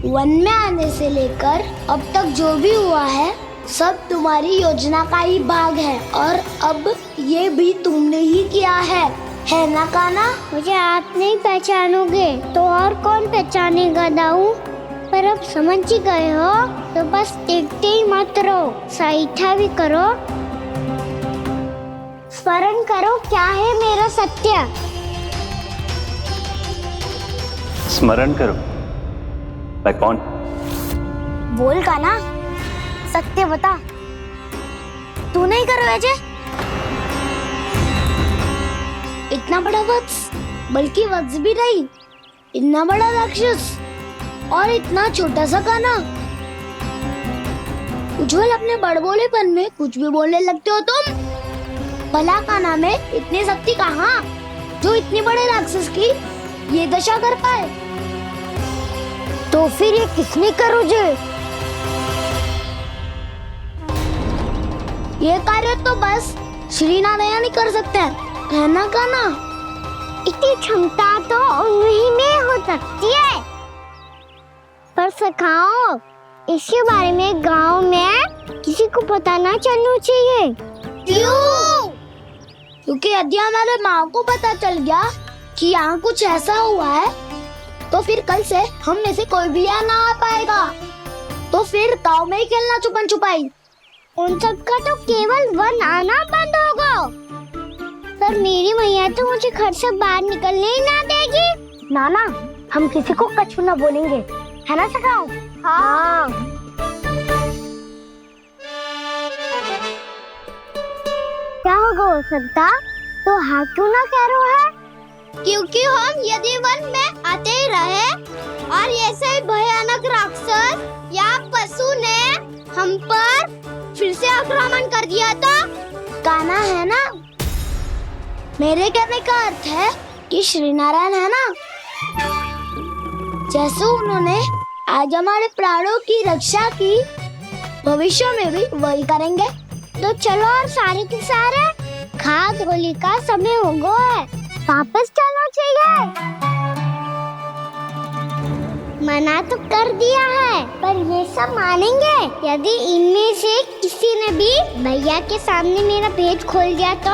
वन में आने से लेकर अब तक जो भी हुआ है सब तुम्हारी योजना का ही भाग है और अब ये भी तुमने ही किया है ना कान्हा? मुझे आप नहीं पहचानोगे तो और कौन पहचानेगा दाऊ? पर अब समझ ही गए हो तो बस देखते ही मत रहो, सहीठा भी करो। स्मरण करो क्या है मेरा सत्य। स्मरण करो? मैं कौन? बोल कान्हा, सत्य बता। तू नहीं करो अजय? इतना बड़ा वत्स, बल्कि वत्स भी नहीं, इतना बड़ा राक्षस और इतना छोटा सा कान्हा। उज्जवल अपने बड़बोलेपन में कुछ भी बोलने लगते हो तुम। भला कान्हा में इतनी शक्ति कहाँ जो इतनी बड़े राक्षस की ये दशा कर पाए? तो फिर ये किसने करो जे? ये कार्य तो बस श्री नारायण ही कर सकते हैं, है ना कान्हा? इतनी क्षमता तो उन्हीं में हो सकती है। पर सखाओ, इसके बारे में गांव में किसी को पता ना चलना चाहिए। क्यों? क्योंकि यदि हमारे माँ को पता चल गया कि यहाँ कुछ ऐसा हुआ है तो फिर कल से हम में से कोई भी यहाँ ना आ पाएगा। तो फिर गांव में ही खेलना छुपन छुपाई। उन सबका तो केवल वन आना बंद होगा। पर मेरी मैया तो मुझे घर से बाहर निकलने ही ना देगी। नाना, हम किसी को कछु ना बोलेंगे, है ना सखाओ? हाँ। क्या होगा हो सकता? तो हाँ क्यों ना कह रहा है? क्योंकि हम यदि वन में आते ही रहे और ऐसे भयानक राक्षस या पशु ने हम पर फिर से आक्रमण कर दिया तो कान्हा, है ना? मेरे कहने का अर्थ है कि श्री नारायण है ना? जैसे उन्होंने आज हमारे प्राणों की रक्षा की, भविष्य में भी वही करेंगे। तो चलो और सारे के सारे खाद होली का समय हो गया है, वापस चलना चाहिए। मना तो कर दिया है, पर ये सब मानेंगे यदि इनमें से किसी ने भी भैया के सामने मेरा पेट खोल दिया तो?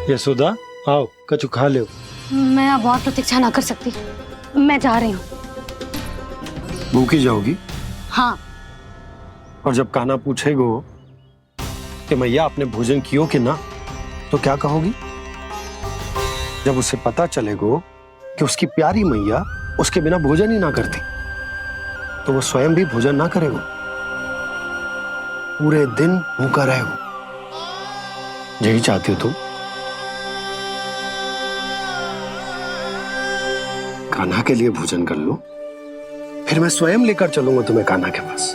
यशोदा आओ, कछु खा लो। मैं अब और प्रतीक्षा ना कर सकती, मैं जा रही हूँ। भूखी जाओगी? हाँ। और जब कान्हा पूछेगो कि मैया आपने भोजन कियो कि ना, तो क्या कहोगी? जब उसे पता चलेगो कि उसकी प्यारी मैया उसके बिना भोजन ही ना करती, तो वो स्वयं भी भोजन ना करेगो, पूरे दिन भूखा रहेगो। यही चाहती हो तुम? कान्हा के लिए भोजन कर लो, फिर मैं स्वयं लेकर चलूंगा तुम्हें कान्हा के पास।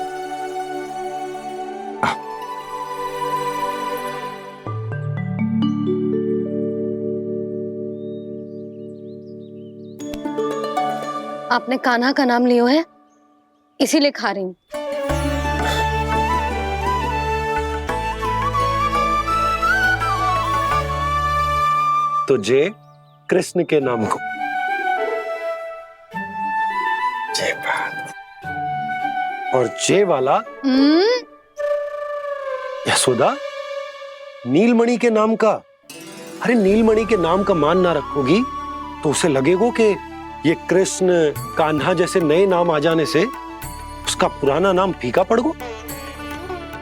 आपने कान्हा का नाम लियो है, इसीलिए खा रही हूँ। तो जय कृष्ण के नाम को। जय बात। और जय वाला यशोदा नीलमणि के नाम का। अरे नीलमणि के नाम का मान ना रखोगी तो उसे लगेगा कि ये कृष्ण कान्हा जैसे नए नाम आ जाने से उसका पुराना नाम फीका पड़ गो।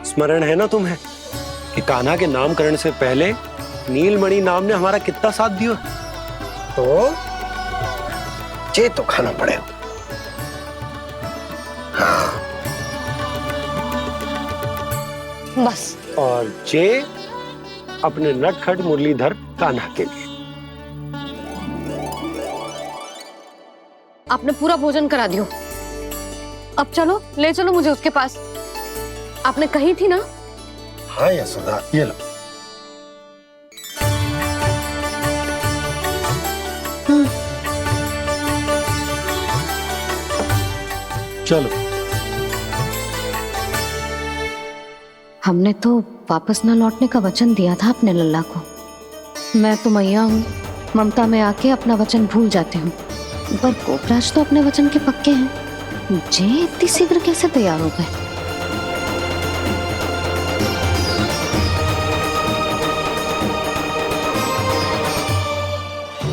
स्मरण है ना तुम्हें कि कान्हा के नामकरण से पहले नीलमणि नाम ने हमारा कितना साथ दिया? तो जे तो खाना पड़ेगा। हाँ। बस। और जे अपने नटखट मुरलीधर कान्हा के लिए। आपने पूरा भोजन करा दियो, अब चलो, ले चलो मुझे उसके पास। आपने कही थी ना? हाँ यशोदा, ये लो। चलो। हमने तो वापस न लौटने का वचन दिया था अपने लल्ला को। मैं तो मैया हूँ, ममता में आके अपना वचन भूल जाती हूँ, पर गोपराज तो अपने वचन के पक्के हैं। जे इतनी शीघ्र कैसे तैयार हो गए?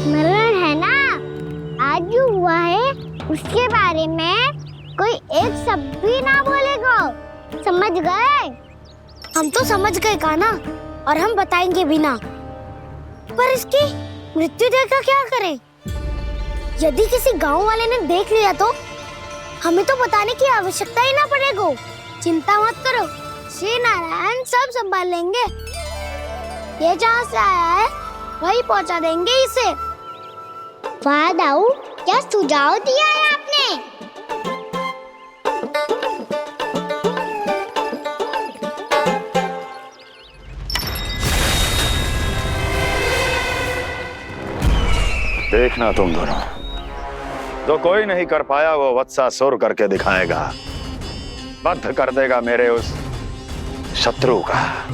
मरण है ना, आज जो हुआ है उसके बारे में कोई एक शब्द भी ना बोलेगा, समझ गए? हम तो समझ गए कान्हा, और हम बताएंगे भी ना। पर इसकी मृत्यु देखकर क्या करें? यदि किसी गांव वाले ने देख लिया तो हमें तो बताने की आवश्यकता ही ना पड़ेगा। चिंता मत करो, श्री नारायण सब संभाल लेंगे। ये जहाँ से आया है वही पहुँचा देंगे इसे। वाह दाऊ, क्या सुझाव दिया है आपने? देखना तुम दोनों, जो कोई नहीं कर पाया वो वत्सासुर करके दिखाएगा, बद्ध कर देगा मेरे उस शत्रु का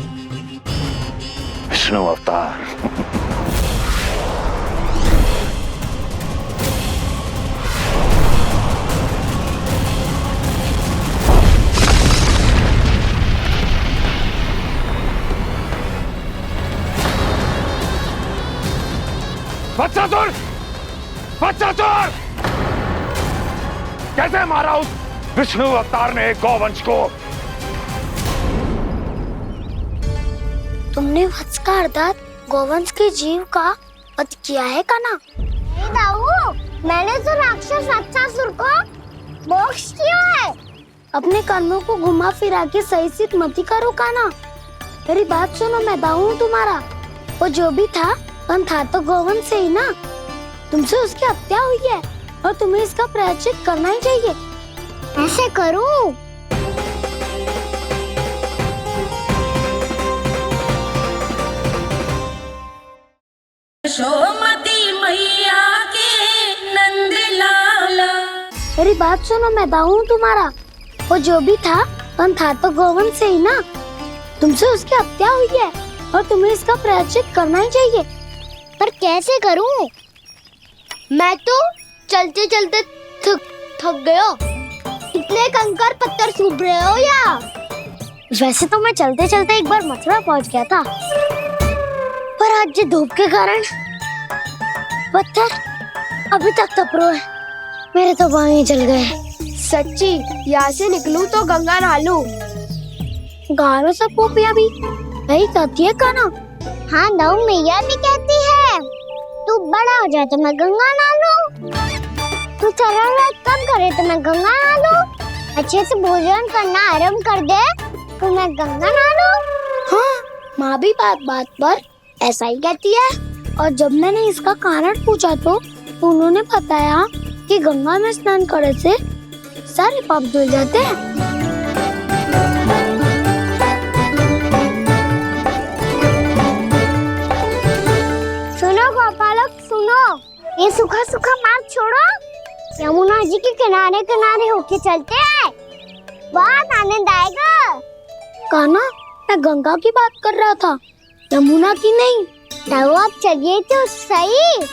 विष्णु अवतार। वत्सासुर! वत्सासुर! कैसे मारा उस विष्णु अवतार ने गौवंश को? तुमने वत्स का अर्थात गौवंश के जीव का वध किया है कान्हा? नहीं दाऊ, मैंने तो राक्षस वत्सासुर को मोक्ष दिया है। अपने कर्मों को घुमा फिरा के सही सिद्ध मत करो कान्हा। मेरी बात सुनो, मैं दाऊ हूँ तुम्हारा। वो जो भी था, था तो गौवंश से ही ना। तुमसे उसकी हत्या हुई है और तुम्हें इसका प्रायश्चित करना ही चाहिए। ऐसे करूं? यशोमती मैया के नंद लाला। मेरी बात सुनो, मैं दाऊ तुम्हारा। वो जो भी था था तो गोवंश से ही ना। तुमसे उसकी हत्या हुई है और तुम्हें इसका प्रायश्चित करना ही चाहिए। पर कैसे करूं? मैं तो चलते चलते थक गया। इतने कंकर पत्थर सूख रहे हो या? वैसे तो मैं चलते चलते एक बार मथुरा पहुंच गया था, पर आज ये धूप के कारण पत्थर अभी तक तप रहे हैं। मेरे तो पाँव ही जल गए। सच्ची, यहाँ से निकलूं तो गंगा नहा लूं। गालों सब पोपिया भी यही कहती है काना। हाँ, दाऊ मैया भी कहती है तू बड़ा हो जाए तो मैं गंगा नहा लूं, तू चरण व्रत कम करे तो मैं गंगा नहा लूं, अच्छे से भोजन करना आरंभ कर दे तो मैं गंगा नहा लूं। हाँ, माँ भी बात बात पर ऐसा ही कहती है। और जब मैंने इसका कारण पूछा तो उन्होंने बताया कि गंगा में स्नान करने से सारे पाप धुल जाते हैं। सुनो गोपालक, सुनो, ये सूखा सूखा मार्ग छोड़ो, यमुना जी के किनारे किनारे होके चलते हैं, बहुत आनंद आएगा। कान्हा, मैं गंगा की बात कर रहा था, यमुना की नहीं। तो आप चलिए तो सही।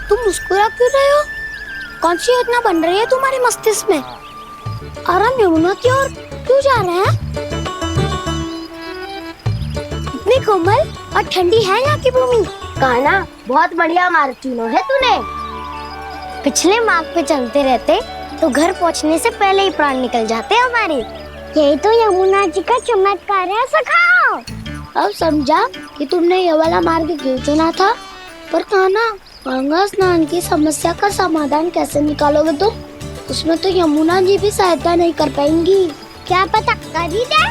तुम मुस्कुरा क्यों रहे हो? कौन सी योजना बन रही है तुम्हारे मस्तिष्क में? और हम यमुना की ओर क्यों जा रहे हैं? इतनी कोमल और ठंडी है यहाँ की भूमि। कान्हा, बहुत बढ़िया मार्ग चुना है तूने। पिछले मार्ग पे चलते रहते तो घर पहुँचने से पहले ही प्राण निकल जाते हमारे। यही तो यमुना जी का चमत्कार है सखा। अब समझा कि तुमने ये वाला मार्ग क्यों चुना था। पर कान्हा, गंगा स्नान की समस्या का समाधान कैसे निकालोगे तुम? उसमें तो यमुना जी भी सहायता नहीं कर पाएंगी। क्या पता कर ही दे।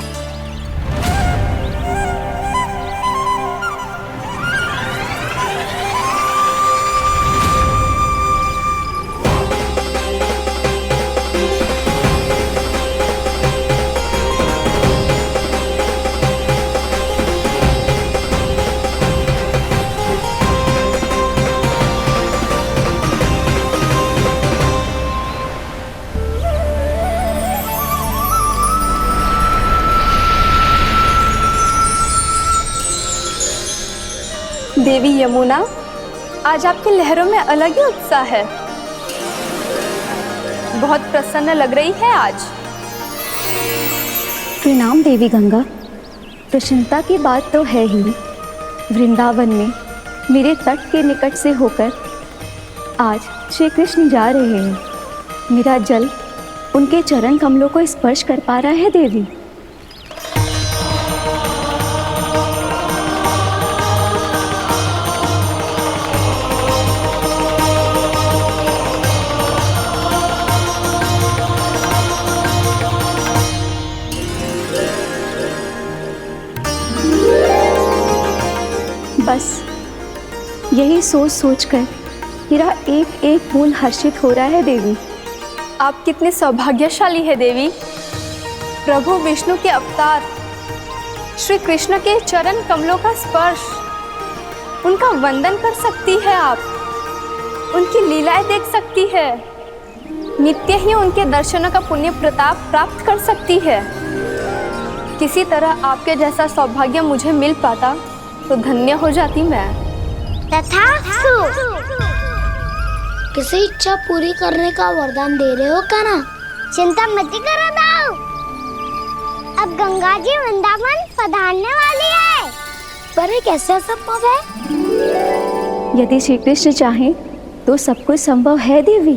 देवी यमुना, आज आपकी लहरों में अलग ही उत्साह है। बहुत प्रसन्न लग रही है आज। प्रणाम देवी गंगा। प्रसन्नता की बात तो है ही। वृंदावन में मेरे तट के निकट से होकर आज श्री कृष्ण जा रहे हैं। मेरा जल उनके चरण कमलों को स्पर्श कर पा रहा है देवी। बस यही सोच सोचकर मेरा एक एक फूल हर्षित हो रहा है देवी। आप कितने सौभाग्यशाली है देवी। प्रभु विष्णु के अवतार श्री कृष्ण के चरण कमलों का स्पर्श, उनका वंदन कर सकती है आप, उनकी लीलाएं देख सकती है, नित्य ही उनके दर्शनों का पुण्य प्रताप प्राप्त कर सकती है। किसी तरह आपके जैसा सौभाग्य मुझे मिल पाता तो धन्य हो जाती मैं। तथास्तु। किसी इच्छा पूरी करने का वरदान दे रहे हो कान्हा? चिंता मत करो दाऊ, अब गंगा जी वृंदावन पधारने वाली है। पर ये कैसे संभव है? यदि श्री कृष्ण चाहे तो सब कुछ संभव है देवी।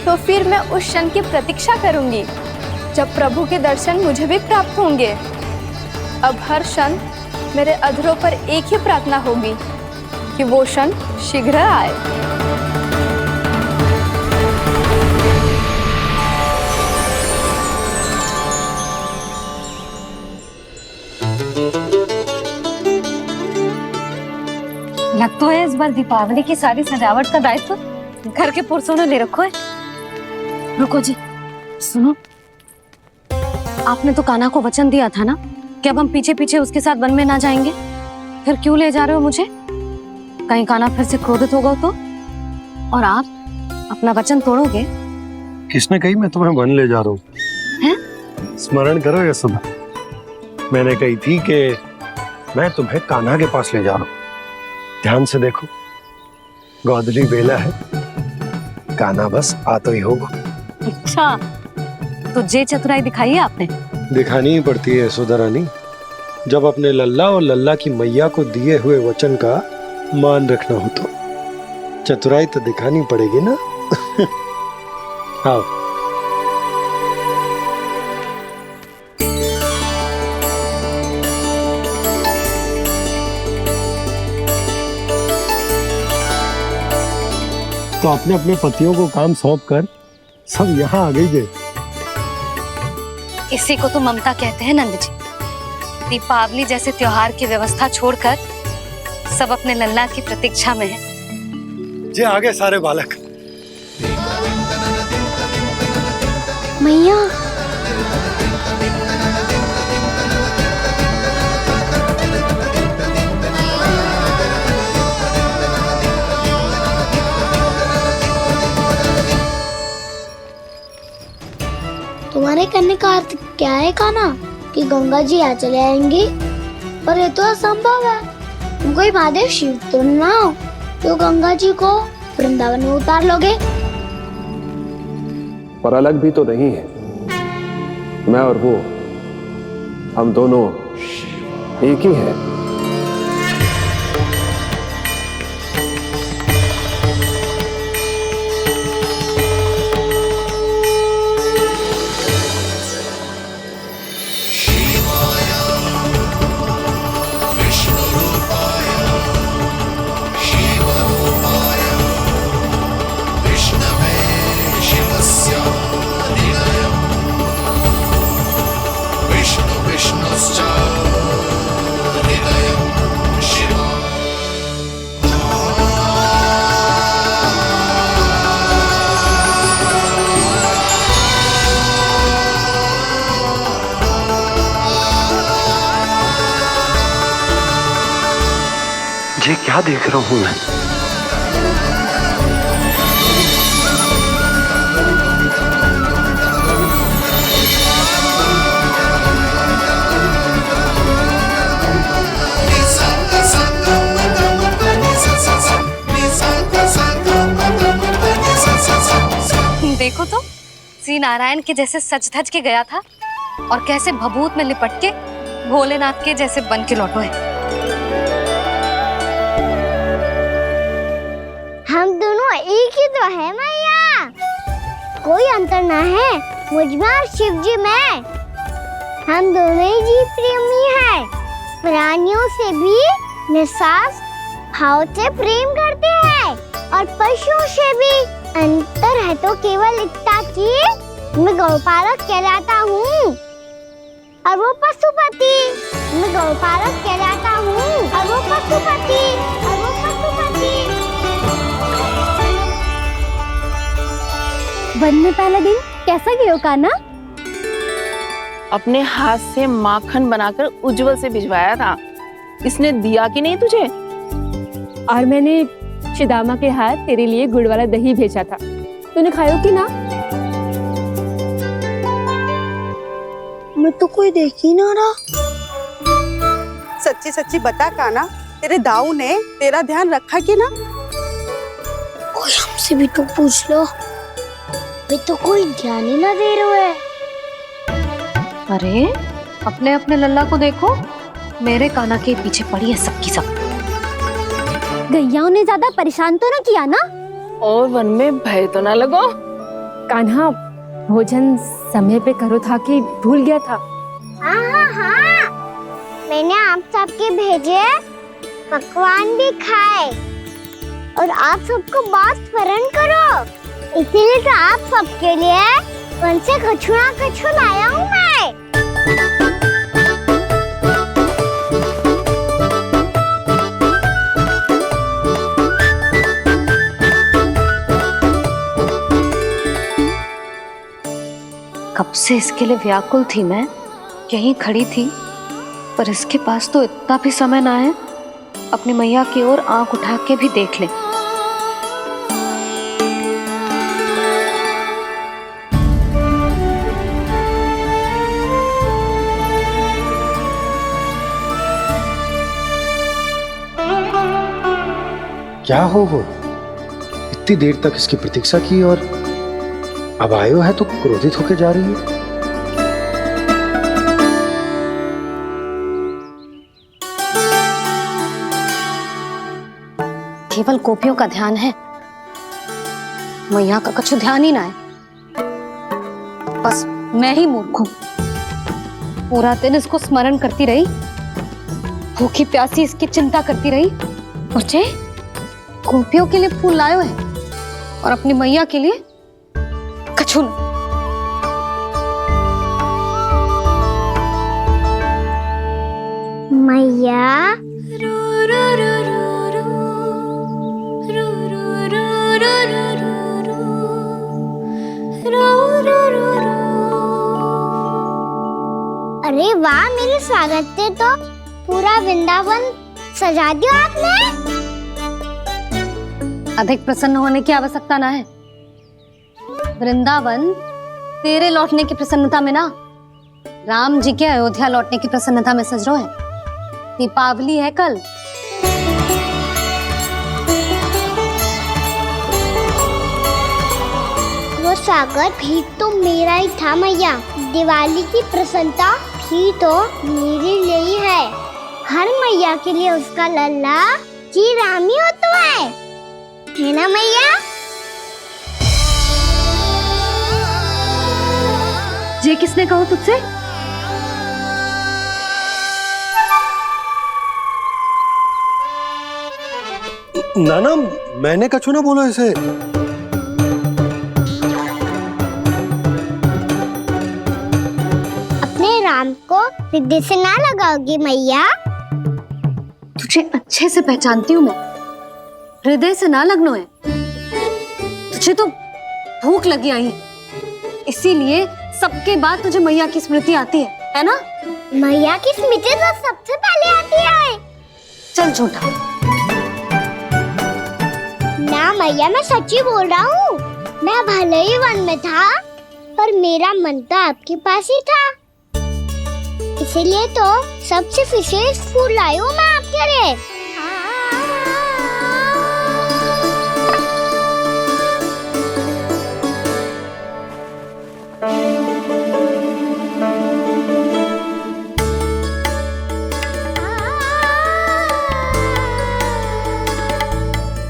तो फिर मैं उस क्षण की प्रतीक्षा करूंगी जब प्रभु के दर्शन मुझे भी प्राप्त होंगे। अब हर क्षण मेरे अधरों पर एक ही प्रार्थना होगी कि वो क्षण शीघ्र आए। लग तो है इस बार दीपावली की सारी सजावट का दायित्व घर के पुरुषों ने ले रखो है। रुको जी, सुनो, आपने तो कान्हा को वचन दिया था ना कि अब हम पीछे पीछे उसके साथ वन में ना जाएंगे, फिर क्यों ले जा रहे हो मुझे? कहीं कान्हा फिर से क्रोधित होगा तो? और आप अपना वचन तोड़ोगे? किसने कही मैं तुम्हें वन ले जा रहा हूँ? स्मरण करो यशोदा, मैंने कही थी कि मैं तुम्हें कान्हा के पास ले जा रहा हूँ। ध्यान से देखो, गोदली बेला है, कान्हा बस आ तो ही होगा। अच्छा, तो जे चतुराई दिखाई है आपने? दिखानी ही पड़ती है यशोदा रानी, जब अपने लल्ला और लल्ला की मैया को दिए हुए वचन का मान रखना हो तो चतुराई तो दिखानी पड़ेगी ना। हाँ, तो अपने अपने पतियों को काम सौंप कर सब यहाँ आ गई है। इसी को तो ममता कहते हैं नंद जी। दीपावली जैसे त्योहार की व्यवस्था छोड़कर सब अपने लल्ला की प्रतीक्षा में है। जे आगे सारे बालक। मैया, तुम्हारे कहने का अर्थ क्या है कान्हा? कि गंगा जी यहाँ चले आएंगी? पर ये तो असंभव है। तुम कोई महादेव शिव तो ना हो तो गंगा जी को वृंदावन में उतार लोगे? पर अलग भी तो नहीं है। मैं और वो, हम दोनों एक ही हैं। ये क्या देख रहा हूँ मैं? देखो तो, श्री नारायण के जैसे सज धज के गया था और कैसे भभूत में लिपट के भोलेनाथ के जैसे बन के लौटो है। हम दोनों एक ही तो है मैया, कोई अंतर ना है मुझ में और शिव जी में। हम दोनों ही जीव प्रेमी हैं, प्राणियों से भी निस्सास भाव से प्रेम करते हैं और पशुओं से भी। अंतर है तो केवल इतना कि मैं गौपालक कहलाता हूँ और वो पशुपति। मैं गौपालक कहलाता हूँ और वो पशुपति। वन में पहला दिन कैसा गया कान्हा? अपने हाथ से माखन बनाकर उज्जवल से भिजवाया था। इसने दिया कि नहीं तुझे? और मैंने शिदामा के हाथ तेरे लिए गुड़ वाला दही भेजा था, तूने खाया कि ना? मैं तो कोई देख ही ना रहा। सच्ची सच्ची बता कान्हा, तेरे दाऊ ने तेरा ध्यान रखा कि ना? कोई हमसे भी तो पूछ लो, वे तो कोई ध्यान ही ना दे रहे है। अरे अपने अपने लल्ला को देखो, मेरे कान्हा के पीछे पड़ी है सबकी सब। गैयाओं ने ज्यादा परेशान तो ना किया ना? और वन में भय तो ना लगो? कान्हा भोजन समय पे करो था कि भूल गया था? हाँ, मैंने आप सबके भेजे पकवान भी खाए और आप सबको बात स्मरण करो, इसीलिए तो आप सबके लिए वन से कछुआ लाया हूँ मैं। से इसके लिए व्याकुल थी मैं, यहीं खड़ी थी, पर इसके पास तो इतना भी समय ना है अपनी मैया की ओर आंख उठा के भी देख ले। क्या हो वो? इतनी देर तक इसकी प्रतीक्षा की और अब आयो है तो क्रोधित होकर जा रही है। केवल गोपियों का ध्यान है, मैया का कुछ ध्यान ही ना है। बस मैं ही मूर्ख हूं, पूरा दिन इसको स्मरण करती रही, भूखी प्यासी इसकी चिंता करती रही, और जे गोपियों के लिए फूल लायो है और अपनी मैया के लिए कछु न। मैया अरे वाह, मेरे स्वागत पे तो पूरा वृंदावन सजा दिया आपने। अधिक प्रसन्न होने की आवश्यकता ना है। वृंदावन तेरे लौटने की प्रसन्नता में ना, राम जी के अयोध्या लौटने की प्रसन्नता में सज रहा है। दीपावली है कल। वो स्वागत भी तो मेरा ही था मैया। दिवाली की प्रसन्नता भी तो मेरे लिए ही है। हर मैया के लिए उसका लल्ला जी राम ही होता है ना मैया? ये किसने कहा तुझसे? नाना, मैंने कछु ना बोलो इसे। अपने राम को हृदय से ना लगाओगी मैया? तुझे अच्छे से पहचानती हूँ मैं, हृदय से ना लगनो है। तुझे तो भूख लगी आई है, इसीलिए सबके बाद तुझे मैया की स्मृति आती है ना? मैया की स्मृति तो सबसे पहले आती है। चल झूठा। ना मैया, मैं सच्ची बोल रहा हूँ। मैं भले ही वन में था, पर मेरा मन तो आपके पास ही था। इसीलिए तो सबसे विशेष फूल लाई हूँ मैं आपके लिए।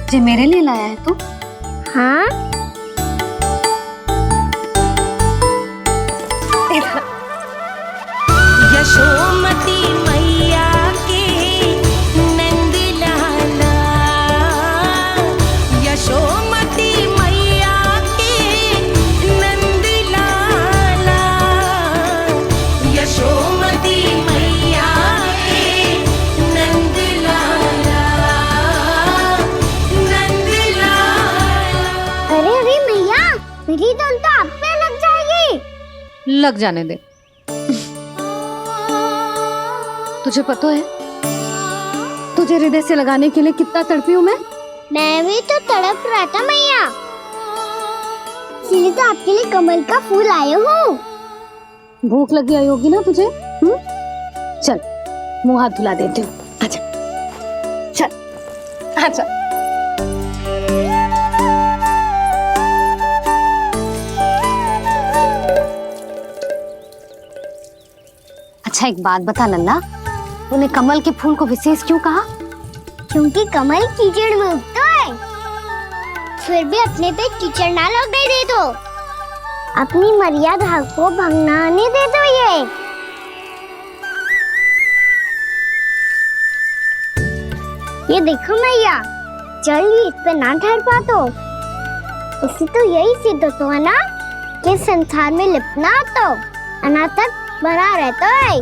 जे मेरे लिए लाया है तू? हाँ। यशोमती मैया के नंद लाला, यशोमती मैया के नंद लाला, यशोमती मैया के नंद लाला, नंद लाला। अरे अरे मैया, मेरी धुन तो आप पे लग जाएगी। लग जाने दे। तुझे पता है तुझे हृदय से लगाने के लिए कितना तड़पी हूँ मैं? मैं भी तो तड़प रहा था मैया, इसलिए तो आपके लिए कमल का फूल आया हूँ। भूख लगी आई होगी ना तुझे? चल मुंह हाथ धुला देती हूँ। आजा चल आजा। अच्छा एक बात बता लल्ला, तूने कमल के फूल को विशेष क्यों कहा? क्योंकि कमल कीचड़ में उगता है, फिर भी अपने पे कीचड़ ना लगने दे दो। अपनी मर्यादा को भंगना नहीं दे दो। ये देखो मैया, जल भी इस पे ना ठहर पा तो उसे तो यही सिद्ध होता है ना कि संसार में लिपना तो अनाथ तक बना रहता है।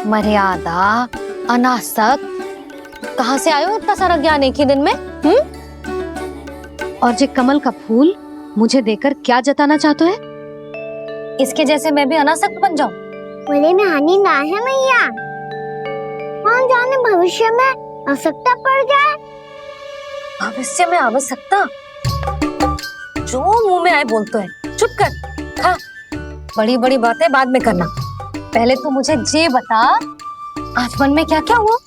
मर्यादा अनासक, कहाँ से आयो इतना सारा ज्ञान एक ही दिन में? और जे कमल का फूल मुझे देकर क्या जताना चाहते है? इसके जैसे मैं भी अनासक्त बन जाऊं? बोले में हानि ना है मैया, कौन जाने भविष्य में आवश्यकता पड़ जाए। भविष्य में आवश्यकता? जो मुंह में आए बोलते हैं। चुप कर, खा। बड़ी बड़ी बातें बाद में करना, पहले तो मुझे ये बता आज मन में क्या क्या हुआ?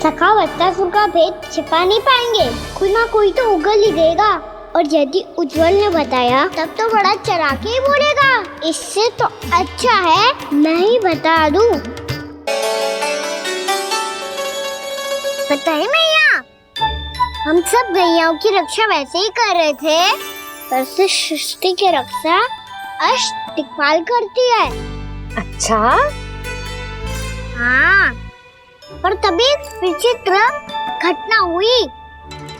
सखा बत्तासुर का भेद छिपा नहीं पाएंगे, कोई ना कोई तो उगल ही देगा। और यदि उज्जवल ने बताया तब तो बड़ा चढ़ा के ही बोलेगा। इससे तो अच्छा है मैं ही बता दूं। बताइए मैया, हम सब गैयाओं की रक्षा वैसे ही कर रहे थे, पर से सृष्टि की रक्षा अष्ट दिक्पाल करती है। अच्छा? हाँ, पर तभी विचित्र घटना हुई।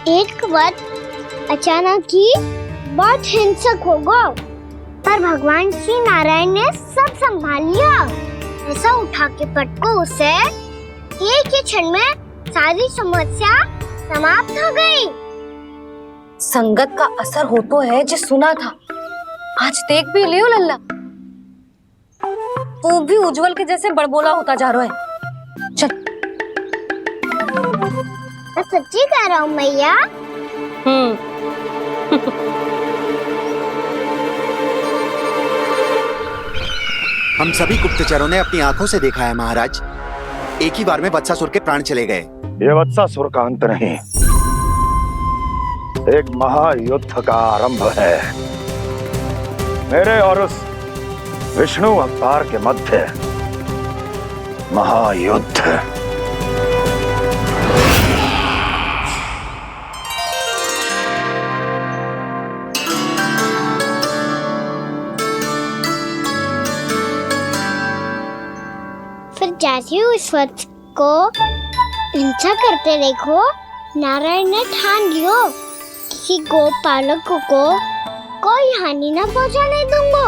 एक वक्त अचानक ही बहुत हिंसक हो गया, पर भगवान श्री नारायण ने सब संभाल लिया। ऐसा उठा के पटको उसे, एक ही क्षण में सारी समस्या समाप्त हो गई। संगत का असर हो तो है जो सुना था, आज देख भी लियो लल्ला। तू भी उज्जवल के जैसे बड़बोला होता जा रहा है। चल। मैं सच्ची कह रहा हूँ मैया। हम सभी गुप्तचरों ने अपनी आंखों से देखा है महाराज, एक ही बार में वत्सासुर के प्राण चले गए। ये वत्सासुर का अंत नहीं, एक महायुद्ध का आरंभ है। मेरे और उस विष्णु अवतार के मध्य महायुद्ध। फिर जैसे ही उस वक्त को हिंसा करते देखो, नारायण ने ठान लियो किसी गोपालक को कोई हानि न पहुंचाने दूंगा।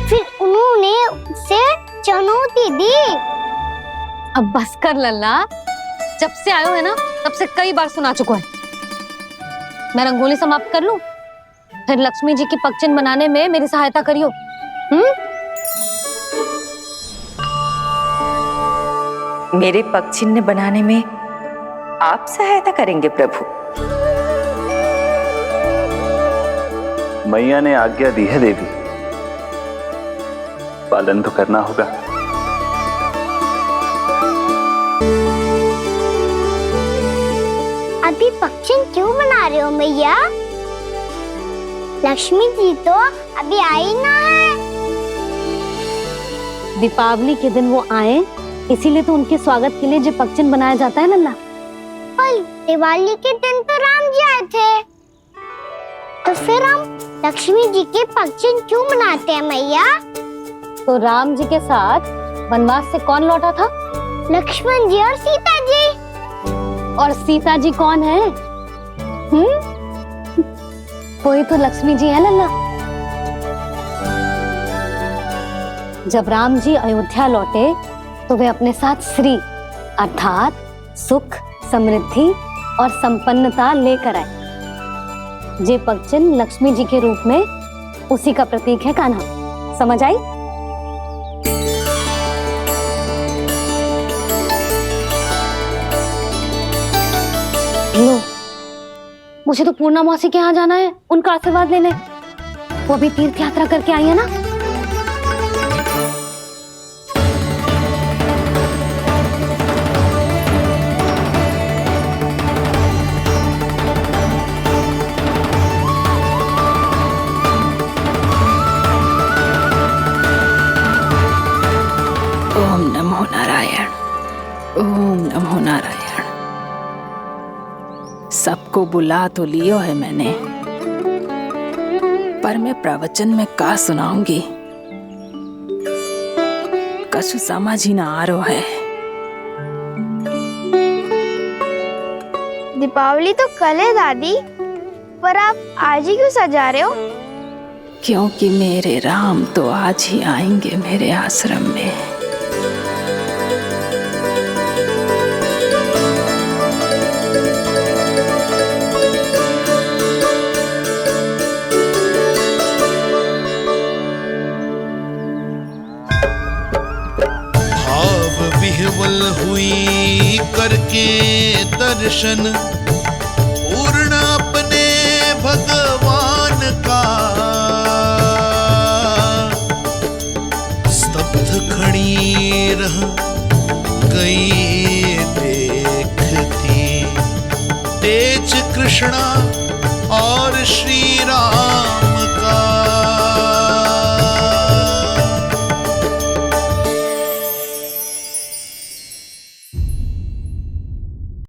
फिर उन्होंने उसे चुनौती दी। अब बस कर लल्ला, जब से आयो है ना तब से कई बार सुना चुका है। मैं रंगोली समाप्त कर लूं, फिर लक्ष्मी जी की पगचिन बनाने में मेरी सहायता करियो। मेरे पगचिन्ह बनाने में आप सहायता करेंगे प्रभु? मैया ने आज्ञा दी है देवी, पालन तो करना होगा। अभी पगचिन क्यों बना रहे हो मैया? लक्ष्मी जी तो अभी आई ना है। दीपावली के दिन वो आए, इसीलिए तो उनके स्वागत के लिए जो पगचिन बनाया जाता है लल्ला। पर दिवाली के दिन तो राम जी आए थे, तो फिर हम लक्ष्मी जी के पगचिन क्यों मनाते हैं मैया? तो राम जी के साथ वनवास से कौन लौटा था? लक्ष्मण जी और सीता जी। और सीता जी कौन है? वही तो लक्ष्मी जी है लल्ला। जब राम जी अयोध्या लौटे तो वे अपने साथ श्री अर्थात सुख, समृद्धि और संपन्नता लेकर आए। जे पगचिन लक्ष्मी जी के रूप में उसी का प्रतीक है कान्हा। समझ आई? लो, मुझे तो पूर्णा मौसी के यहाँ जाना है, उनका आशीर्वाद लेने। वो भी तीर्थ यात्रा करके आई है ना। ओम नमो नारायण, ओम नमो नारायण। सबको बुला तो लियो है मैंने, पर मैं प्रवचन में का सुनाऊंगी, कछु समझ ही ना आ रहा है। दीपावली तो कल है दादी, पर आप आज ही क्यों सजा रहे हो? क्योंकि मेरे राम तो आज ही आएंगे मेरे आश्रम में। भाव विह्वल हुई करके दर्शन, पूर्ण अपने भगवान का, स्तब्ध खड़ी रह गई देखती तेज कृष्णा और श्री